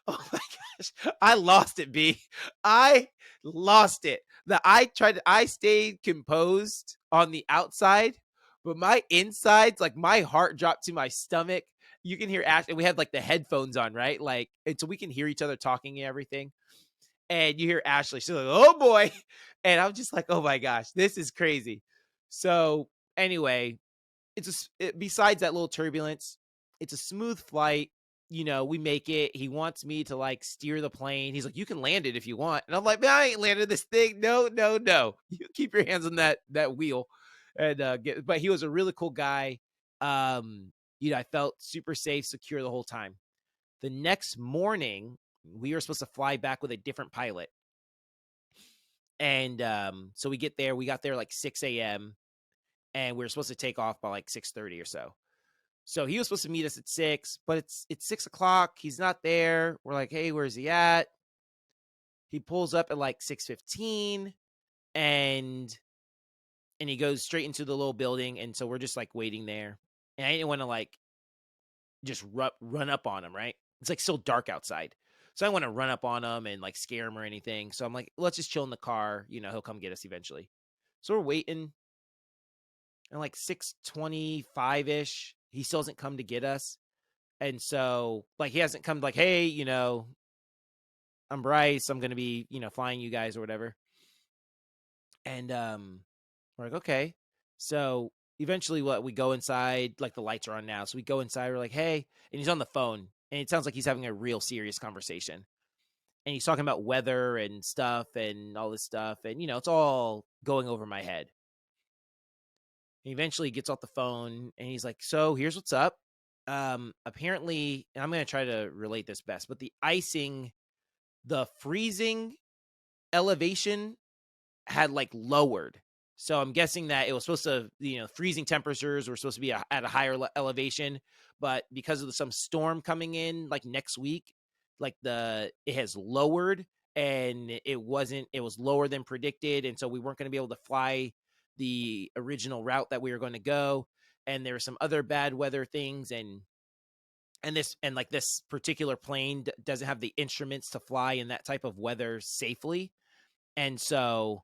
oh my gosh, I lost it, B. I lost it. I stayed composed on the outside, but my insides, my heart dropped to my stomach. You can hear Ash, and we had the headphones on, right? And so we can hear each other talking and everything. And you hear Ashley, she's like, oh boy. And I'm just like, oh my gosh, this is crazy. So anyway, besides that little turbulence, it's a smooth flight. We make it. He wants me to steer the plane. He's like, you can land it if you want. And I'm like, man, I ain't landed this thing. No. You keep your hands on that wheel. And but he was a really cool guy. I felt super safe, secure the whole time. The next morning, we were supposed to fly back with a different pilot. And so we got there 6 a.m. and we were supposed to take off by 6:30 or so. So he was supposed to meet us at 6, but it's 6 o'clock. He's not there. We're like, hey, where's he at? He pulls up at 6:15 and and he goes straight into the little building. And so we're just like waiting there. And I didn't want to like just run up on him, right? It's like still dark outside. So I want to run up on him and like scare him or anything. So I'm like, let's just chill in the car. You know, he'll come get us eventually. So we're waiting. And like 6:25-ish, he still hasn't come to get us. And so like he hasn't come like, hey, you know, I'm Bryce. I'm going to be, you know, flying you guys or whatever. And we're like, okay. So eventually we go inside, like the lights are on now. So we go inside, we're like, hey, and he's on the phone. And it sounds like he's having a real serious conversation. And he's talking about weather and stuff and all this stuff. And, you know, it's all going over my head. He eventually gets off the phone and he's like, so here's what's up. Apparently, and I'm going to try to relate this best, but the freezing elevation had like lowered. So I'm guessing that it was supposed to, you know, freezing temperatures were supposed to be at a higher elevation, but because of some storm coming in like next week, like it has lowered and it was lower than predicted. And so we weren't going to be able to fly the original route that we were going to go. And there were some other bad weather things and this particular plane doesn't have the instruments to fly in that type of weather safely. And so,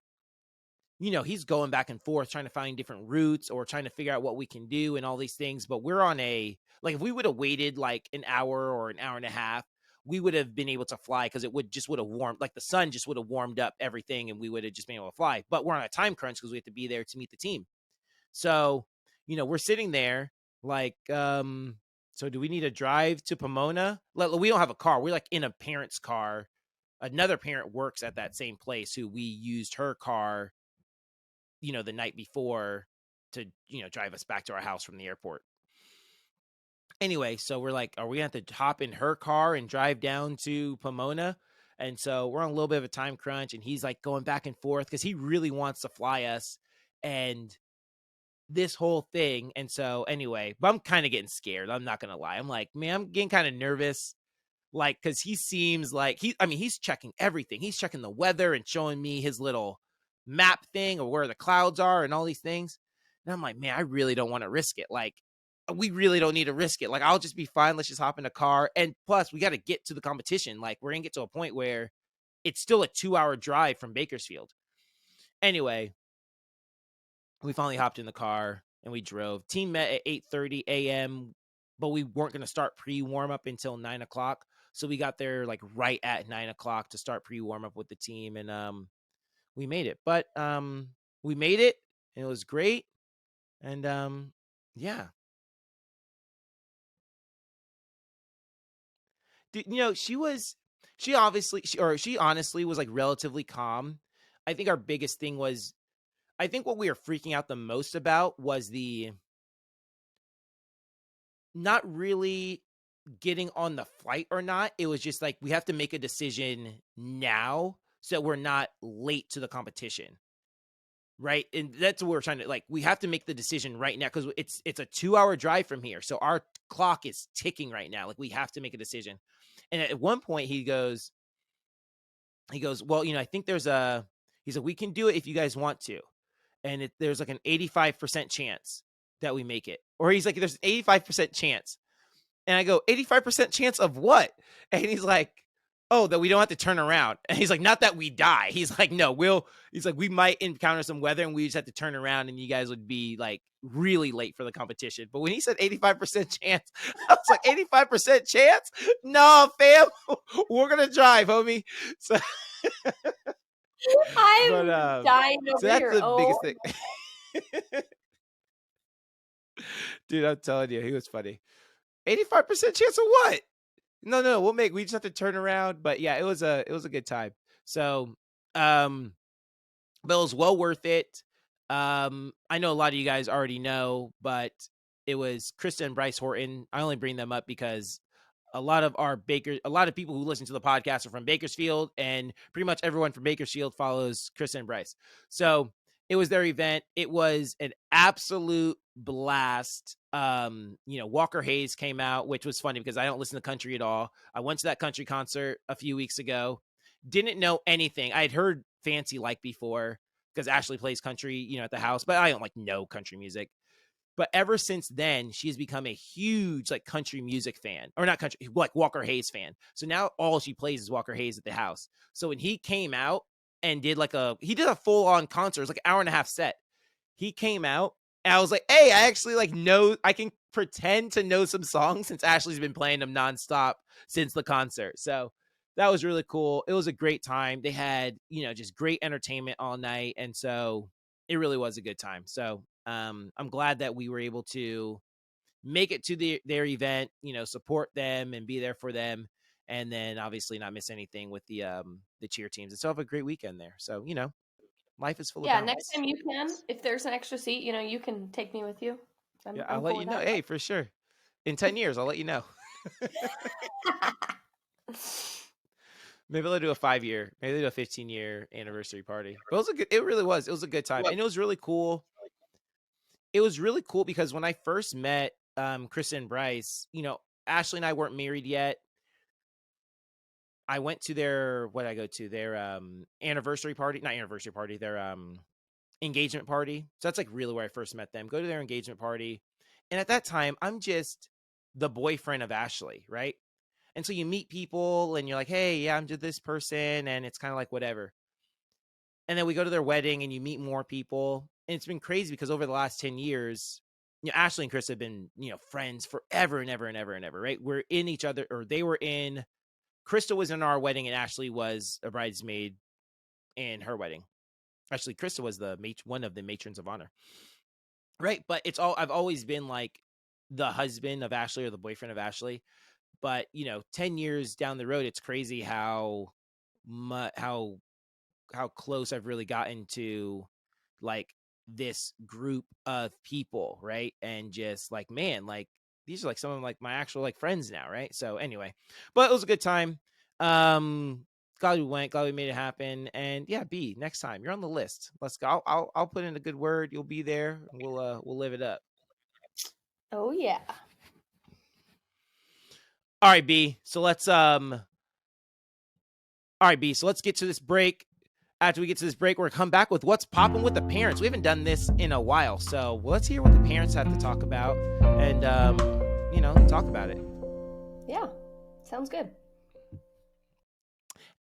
you know, he's going back and forth trying to find different routes or trying to figure out what we can do and all these things. But we're on if we would have waited like an hour or an hour and a half, we would have been able to fly because it would have warmed, like the sun just would have warmed up everything and we would have just been able to fly. But we're on a time crunch because we have to be there to meet the team. So, you know, we're sitting there like, so do we need to drive to Pomona? We don't have a car. We're like in a parent's car. Another parent works at that same place who we used her car, you know, the night before to, you know, drive us back to our house from the airport. Anyway, so we're like, are we going to have to hop in her car and drive down to Pomona? And so we're on a little bit of a time crunch and he's like going back and forth because he really wants to fly us and this whole thing. And so anyway, but I'm kind of getting scared. I'm not going to lie. I'm like, man, I'm getting kind of nervous. Like, cause he seems like he's checking everything. He's checking the weather and showing me his little map thing or where the clouds are and all these things. And I'm like, man, I really don't want to risk it. Like, we really don't need to risk it. Like, I'll just be fine. Let's just hop in a car. And plus we got to get to the competition. Like, we're going to get to a point where it's still a 2-hour drive from Bakersfield. Anyway, we finally hopped in the car and we drove. Team met at 8:30 a.m., but we weren't going to start pre-warm up until 9 o'clock. So we got there like right at 9 o'clock to start pre-warm up with the team. And we made it. But we made it and it was great. And yeah. You know, she honestly was like relatively calm. I think our biggest thing was, I think what we were freaking out the most about was the not really getting on the flight or not. It was just like, we have to make a decision now so we're not late to the competition. Right. And that's what we're trying to, like, we have to make the decision right now because it's a 2-hour drive from here. So our clock is ticking right now. Like, we have to make a decision. And at one point he goes, well, you know, I think he said, we can do it if you guys want to. And there's like an 85% chance that we make it. Or he's like, there's an 85% chance. And I go, 85% chance of what? And he's like, oh, that we don't have to turn around. And he's like, not that we die. He's like, no, he's like, we might encounter some weather and we just have to turn around and you guys would be like really late for the competition. But when he said 85% chance, I was like, 85% chance? No, fam, we're going to drive, homie. So I'm dying over so that's here. the biggest thing. Dude, I'm telling you, he was funny. 85% chance of what? No, we just have to turn around. But yeah, it was a good time. So, but it was well worth it. I know a lot of you guys already know, but it was Krista and Bryce Horton. I only bring them up because a lot of people who listen to the podcast are from Bakersfield, and pretty much everyone from Bakersfield follows Krista and Bryce. So it was their event. It was an absolute blast. You know, Walker Hayes came out, which was funny because I don't listen to country at all. I went to that country concert a few weeks ago. Didn't know anything. I'd heard Fancy Like before. because Ashley plays country, at the house, but I don't like know country music. But ever since then, she has become a huge like country music fan, or not country, like Walker Hayes fan. So now all she plays is Walker Hayes at the house. So when he came out and did he did a full on concert, it was like an hour and a half set. He came out and I was like, hey, I actually I can pretend to know some songs since Ashley's been playing them nonstop since the concert. So that was really cool. It was a great time. They had, just great entertainment all night. And so it really was a good time. So I'm glad that we were able to make it to their event, support them and be there for them. And then obviously not miss anything with the cheer teams. And so have a great weekend there. So, life is full of balance. Next time you can, if there's an extra seat, you can take me with you. I'll let you know. Hey, for sure. In 10 years, I'll let you know. Maybe they'll do a 5-year, maybe they'll do a 15-year anniversary party. But it really was. It was a good time. And it was really cool. It was really cool because when I first met Chris and Bryce, Ashley and I weren't married yet. I went to their anniversary party, not anniversary party, their engagement party. So that's like really where I first met them. Go to their engagement party. And at that time, I'm just the boyfriend of Ashley, right? And so you meet people and you're like, hey, yeah, I'm just this person. And it's kind of like whatever. And then we go to their wedding and you meet more people. And it's been crazy because over the last 10 years, Ashley and Chris have been, friends forever and ever and ever and ever, right? We're in each other, or they were in, Krista was in our wedding and Ashley was a bridesmaid in her wedding. Actually, Krista was one of the matrons of honor. Right. But I've always been like the husband of Ashley or the boyfriend of Ashley. But, 10 years down the road, it's crazy how close I've really gotten to like this group of people. Right. And just like, man, like these are like some of like my actual like friends now. Right. So anyway, but it was a good time. Glad we went, glad we made it happen. And yeah, B, next time you're on the list. Let's go. I'll put in a good word. You'll be there. And we'll live it up. Oh yeah. All right, B. So let's get to this break. After we get to this break, we're gonna come back with what's popping with the parents. We haven't done this in a while, so let's hear what the parents have to talk about and talk about it. Yeah, sounds good.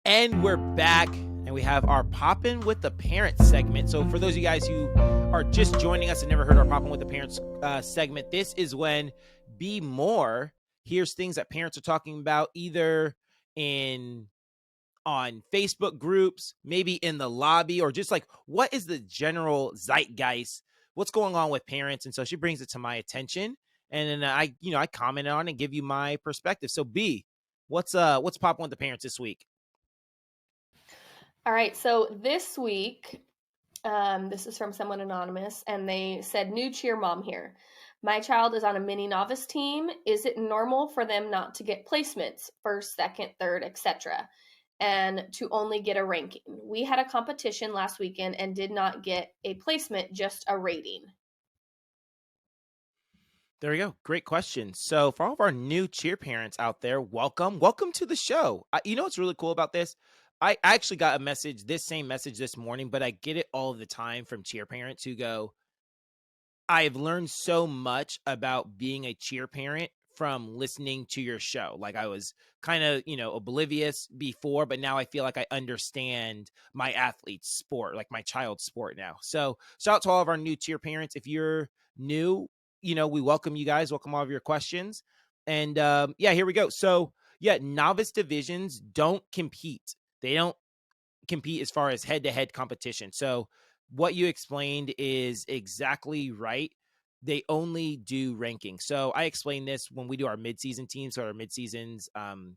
And we're back, and we have our Poppin' with the Parents segment. So for those of you guys who are just joining us and never heard our Poppin' with the Parents segment, this is when B More hears things that parents are talking about either on Facebook groups, maybe in the lobby, or just like what is the general zeitgeist, what's going on with parents. And so she brings it to my attention, and then I comment on it and give you my perspective. So B, what's popping with the parents this week? All right, so this week, this is from someone anonymous, and they said, new cheer mom here. My child is on a mini novice team. Is it normal for them not to get placements, first, second, third, etc., and to only get a ranking? We had a competition last weekend and did not get a placement, just a rating. There we go. Great question. So for all of our new cheer parents out there, welcome to the show. You know what's really cool about this? I actually got this same message this morning, but I get it all the time from cheer parents who go, I've learned so much about being a cheer parent from listening to your show. Like I was kind of, oblivious before, but now I feel like I understand my athlete's sport, like my child's sport now. So shout out to all of our new cheer parents. If you're new, we welcome you guys, welcome all of your questions. And here we go. So yeah, novice divisions don't compete. They don't compete as far as head-to-head competition. So what you explained is exactly right. They only do ranking. So I explain this when we do our midseason teams. So our midseasons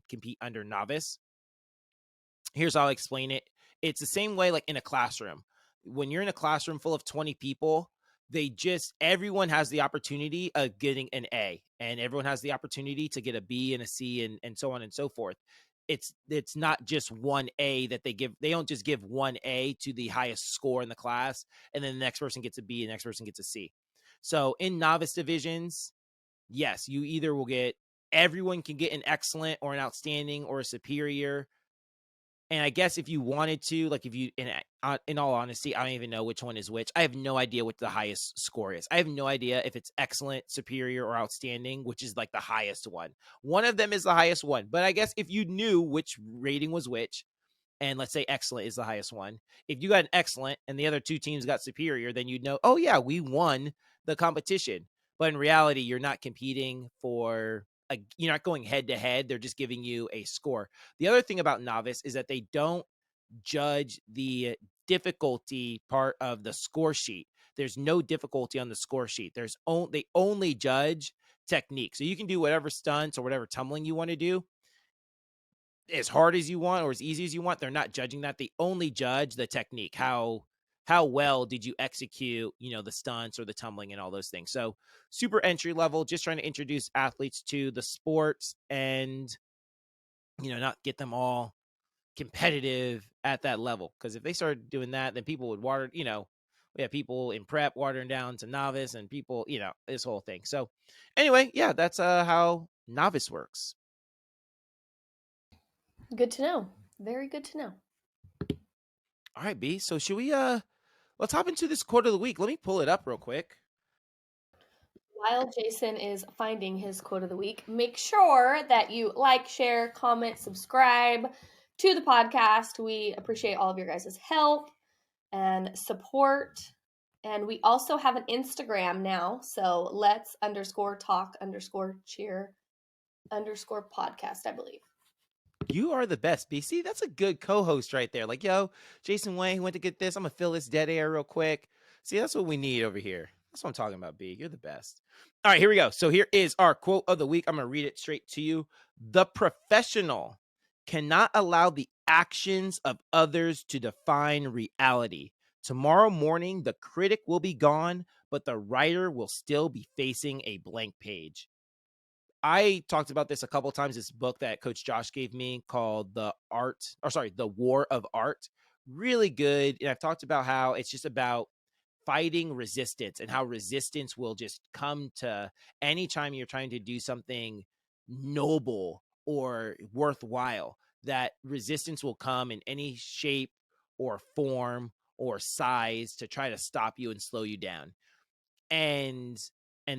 compete under novice. Here's how I'll explain it. It's the same way like in a classroom. When you're in a classroom full of 20 people, everyone has the opportunity of getting an A, and everyone has the opportunity to get a B and a C and so on and so forth. It's not just one A that they give. They don't just give one A to the highest score in the class, and then the next person gets a B and the next person gets a C. So in novice divisions, yes, you either will everyone can get an excellent or an outstanding or a superior. And I guess if you wanted to, like if you, in all honesty, I don't even know which one is which. I have no idea what the highest score is. I have no idea if it's excellent, superior, or outstanding, which is like the highest one. One of them is the highest one. But I guess if you knew which rating was which, and let's say excellent is the highest one, if you got an excellent and the other two teams got superior, then you'd know, oh yeah, we won the competition. But in reality, you're not competing for you're not going head to head. They're just giving you a score. The other thing about novice is that they don't judge the difficulty part of the score sheet. There's no difficulty on the score sheet. They only judge technique. So you can do whatever stunts or whatever tumbling you want to do as hard as you want or as easy as you want. They're not judging that. They only judge the technique. How well did you execute, the stunts or the tumbling and all those things. So super entry level, just trying to introduce athletes to the sports and, not get them all competitive at that level. Because if they started doing that, then people would we have people in prep watering down to novice and people, this whole thing. So anyway, yeah, that's how novice works. Good to know. Very good to know. All right, B. So should we let's hop into this quote of the week. Let me pull it up real quick. While Jason is finding his quote of the week, make sure that you like, share, comment, subscribe to the podcast. We appreciate all of your guys' help and support. And we also have an Instagram now. So let's _talk_cheer_podcast, I believe. You are the best, BC. That's a good co-host right there. Like, yo, Jason Wayne went to get this. I'm going to fill this dead air real quick. See, that's what we need over here. That's what I'm talking about, B. You're the best. All right, here we go. So here is our quote of the week. I'm going to read it straight to you. The professional cannot allow the actions of others to define reality. Tomorrow morning, the critic will be gone, but the writer will still be facing a blank page. I talked about this a couple times. This book that Coach Josh gave me called The War of Art. Really good. And I've talked about how it's just about fighting resistance and how resistance will just come to anytime you're trying to do something noble or worthwhile, that resistance will come in any shape or form or size to try to stop you and slow you down. And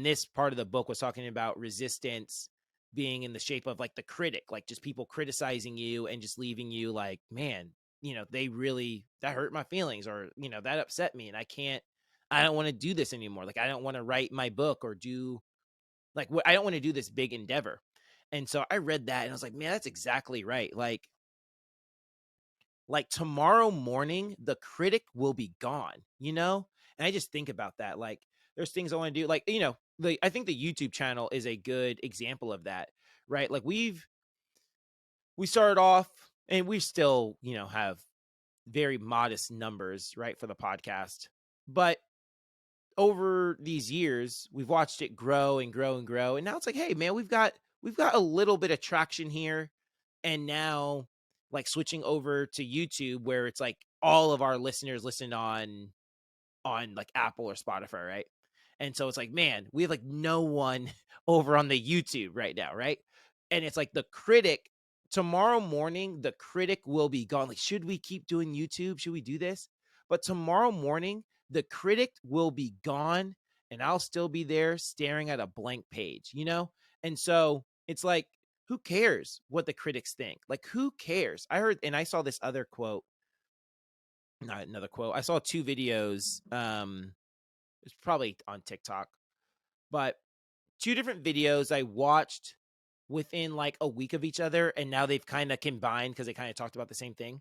this part of the book was talking about resistance being in the shape of like the critic, like just people criticizing you and just leaving you like, man, that hurt my feelings, or, that upset me. And I don't want to do this anymore. Like, I don't want to write my book or do I don't want to do this big endeavor. And so I read that and I was like, man, that's exactly right. Like tomorrow morning, the critic will be gone, And I just think about that. Like, there's things I want to do. Like, I think the YouTube channel is a good example of that, right? Like we started off and we still, have very modest numbers, right, for the podcast. But over these years, we've watched it grow and grow and grow. And now it's like, hey, man, we've got a little bit of traction here. And now, like, switching over to YouTube, where it's like all of our listeners listen on like Apple or Spotify, right? And so it's like, man, we have like no one over on the YouTube right now, right? And it's like the critic, tomorrow morning, the critic will be gone. Like, should we keep doing YouTube? Should we do this? But tomorrow morning, the critic will be gone and I'll still be there staring at a blank page, And so it's like, who cares what the critics think? Like, who cares? I saw this other quote, not another quote. I saw two videos. It's probably on TikTok, but two different videos I watched within like a week of each other. And now they've kind of combined because they kind of talked about the same thing.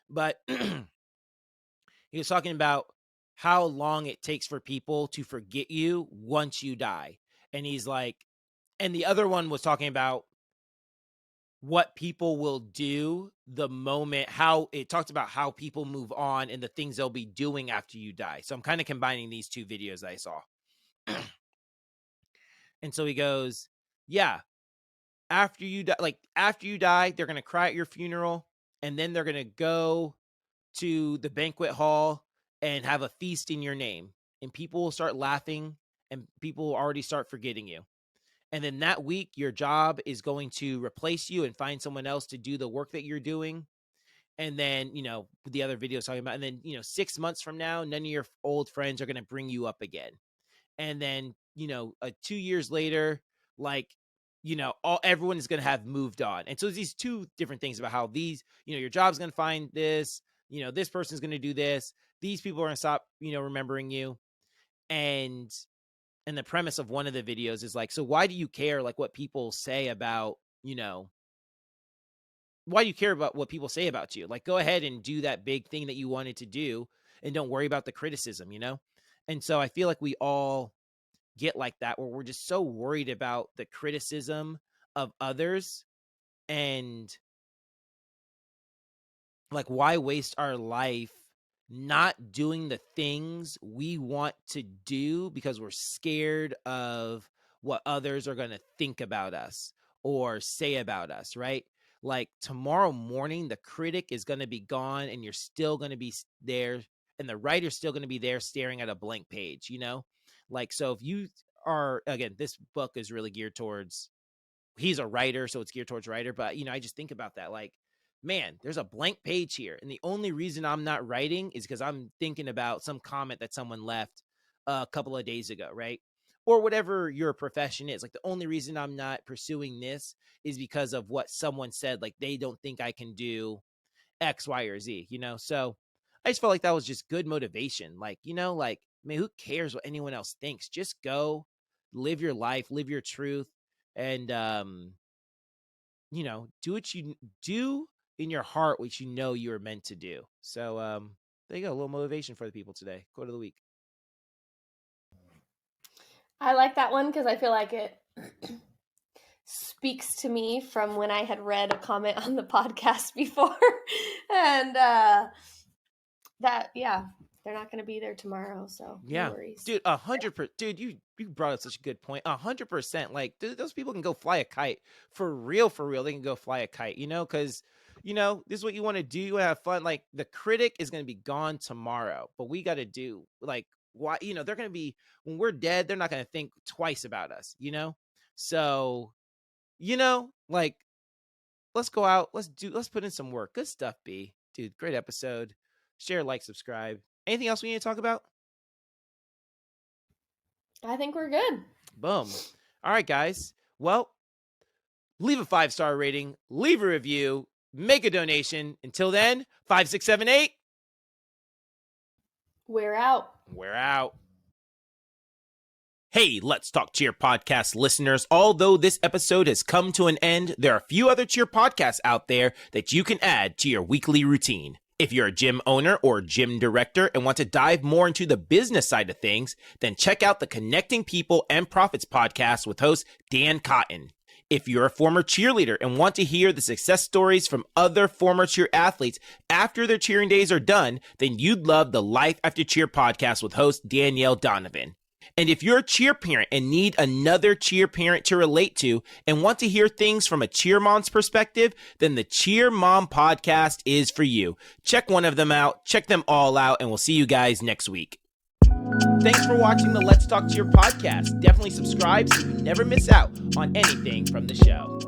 But he was talking about how long it takes for people to forget you once you die. And he's like, and the other one was talking about what people will do the moment, how it talked about how people move on and the things they'll be doing after you die. So I'm kind of combining these two videos that I saw. And so he goes, yeah, after you die, they're going to cry at your funeral, and then they're going to go to the banquet hall and have a feast in your name, and people will start laughing and people will already start forgetting you. And then that week, your job is going to replace you and find someone else to do the work that you're doing. And then, the other videos talking about, and then, 6 months from now, none of your old friends are going to bring you up again. And then, 2 years later, like, everyone is going to have moved on. And so these two different things about how these, your job's going to find this, this person's going to do this. These people are going to stop, remembering you. And the premise of one of the videos is like, so why do you care, like, what people say about, why do you care about what people say about you? Like, go ahead and do that big thing that you wanted to do and don't worry about the criticism, And so I feel like we all get like that, where we're just so worried about the criticism of others, and like, why waste our life not doing the things we want to do because we're scared of what others are going to think about us or say about us, right? Like, tomorrow morning, the critic is going to be gone, and you're still going to be there, and the writer's still going to be there staring at a blank page, Like, so if you are, again, this book is really geared towards, he's a writer, so it's geared towards writer, but, I just think about that, like, man, there's a blank page here. And the only reason I'm not writing is because I'm thinking about some comment that someone left a couple of days ago, right? Or whatever your profession is. Like, the only reason I'm not pursuing this is because of what someone said. Like, they don't think I can do X, Y, or Z, So I just felt like that was just good motivation. Like, like, man, who cares what anyone else thinks? Just go live your life, live your truth, and, do what you do in your heart, what you are meant to do. So there you go, a little motivation for the people today. Quote of the week. I like that one because I feel like it speaks to me from when I had read a comment on the podcast before. And they're not going to be there tomorrow, so no worries. Dude, 100%. Dude, you brought up such a good point. 100%. Like, dude, those people can go fly a kite. For real. They can go fly a kite, because, this is what you want to do. You want to have fun. Like, the critic is going to be gone tomorrow, but we got to do, like, why, they're going to be, when we're dead, they're not going to think twice about us, So, like, let's go out. Let's put in some work. Good stuff, B. Dude, great episode. Share, like, subscribe. Anything else we need to talk about? I think we're good. Boom. All right, guys. Well, leave a 5-star rating, leave a review, make a donation. Until then, 5, 6, 7, 8. We're out. We're out. Hey, Let's Talk Cheer podcast listeners. Although this episode has come to an end, there are a few other cheer podcasts out there that you can add to your weekly routine. If you're a gym owner or gym director and want to dive more into the business side of things, then check out the Connecting People and Profits podcast with host Dan Cotton. If you're a former cheerleader and want to hear the success stories from other former cheer athletes after their cheering days are done, then you'd love the Life After Cheer podcast with host Danielle Donovan. And if you're a cheer parent and need another cheer parent to relate to and want to hear things from a cheer mom's perspective, then the Cheer Mom podcast is for you. Check one of them out, check them all out, and we'll see you guys next week. Thanks for watching the Let's Talk Cheer podcast. Definitely subscribe so you never miss out on anything from the show.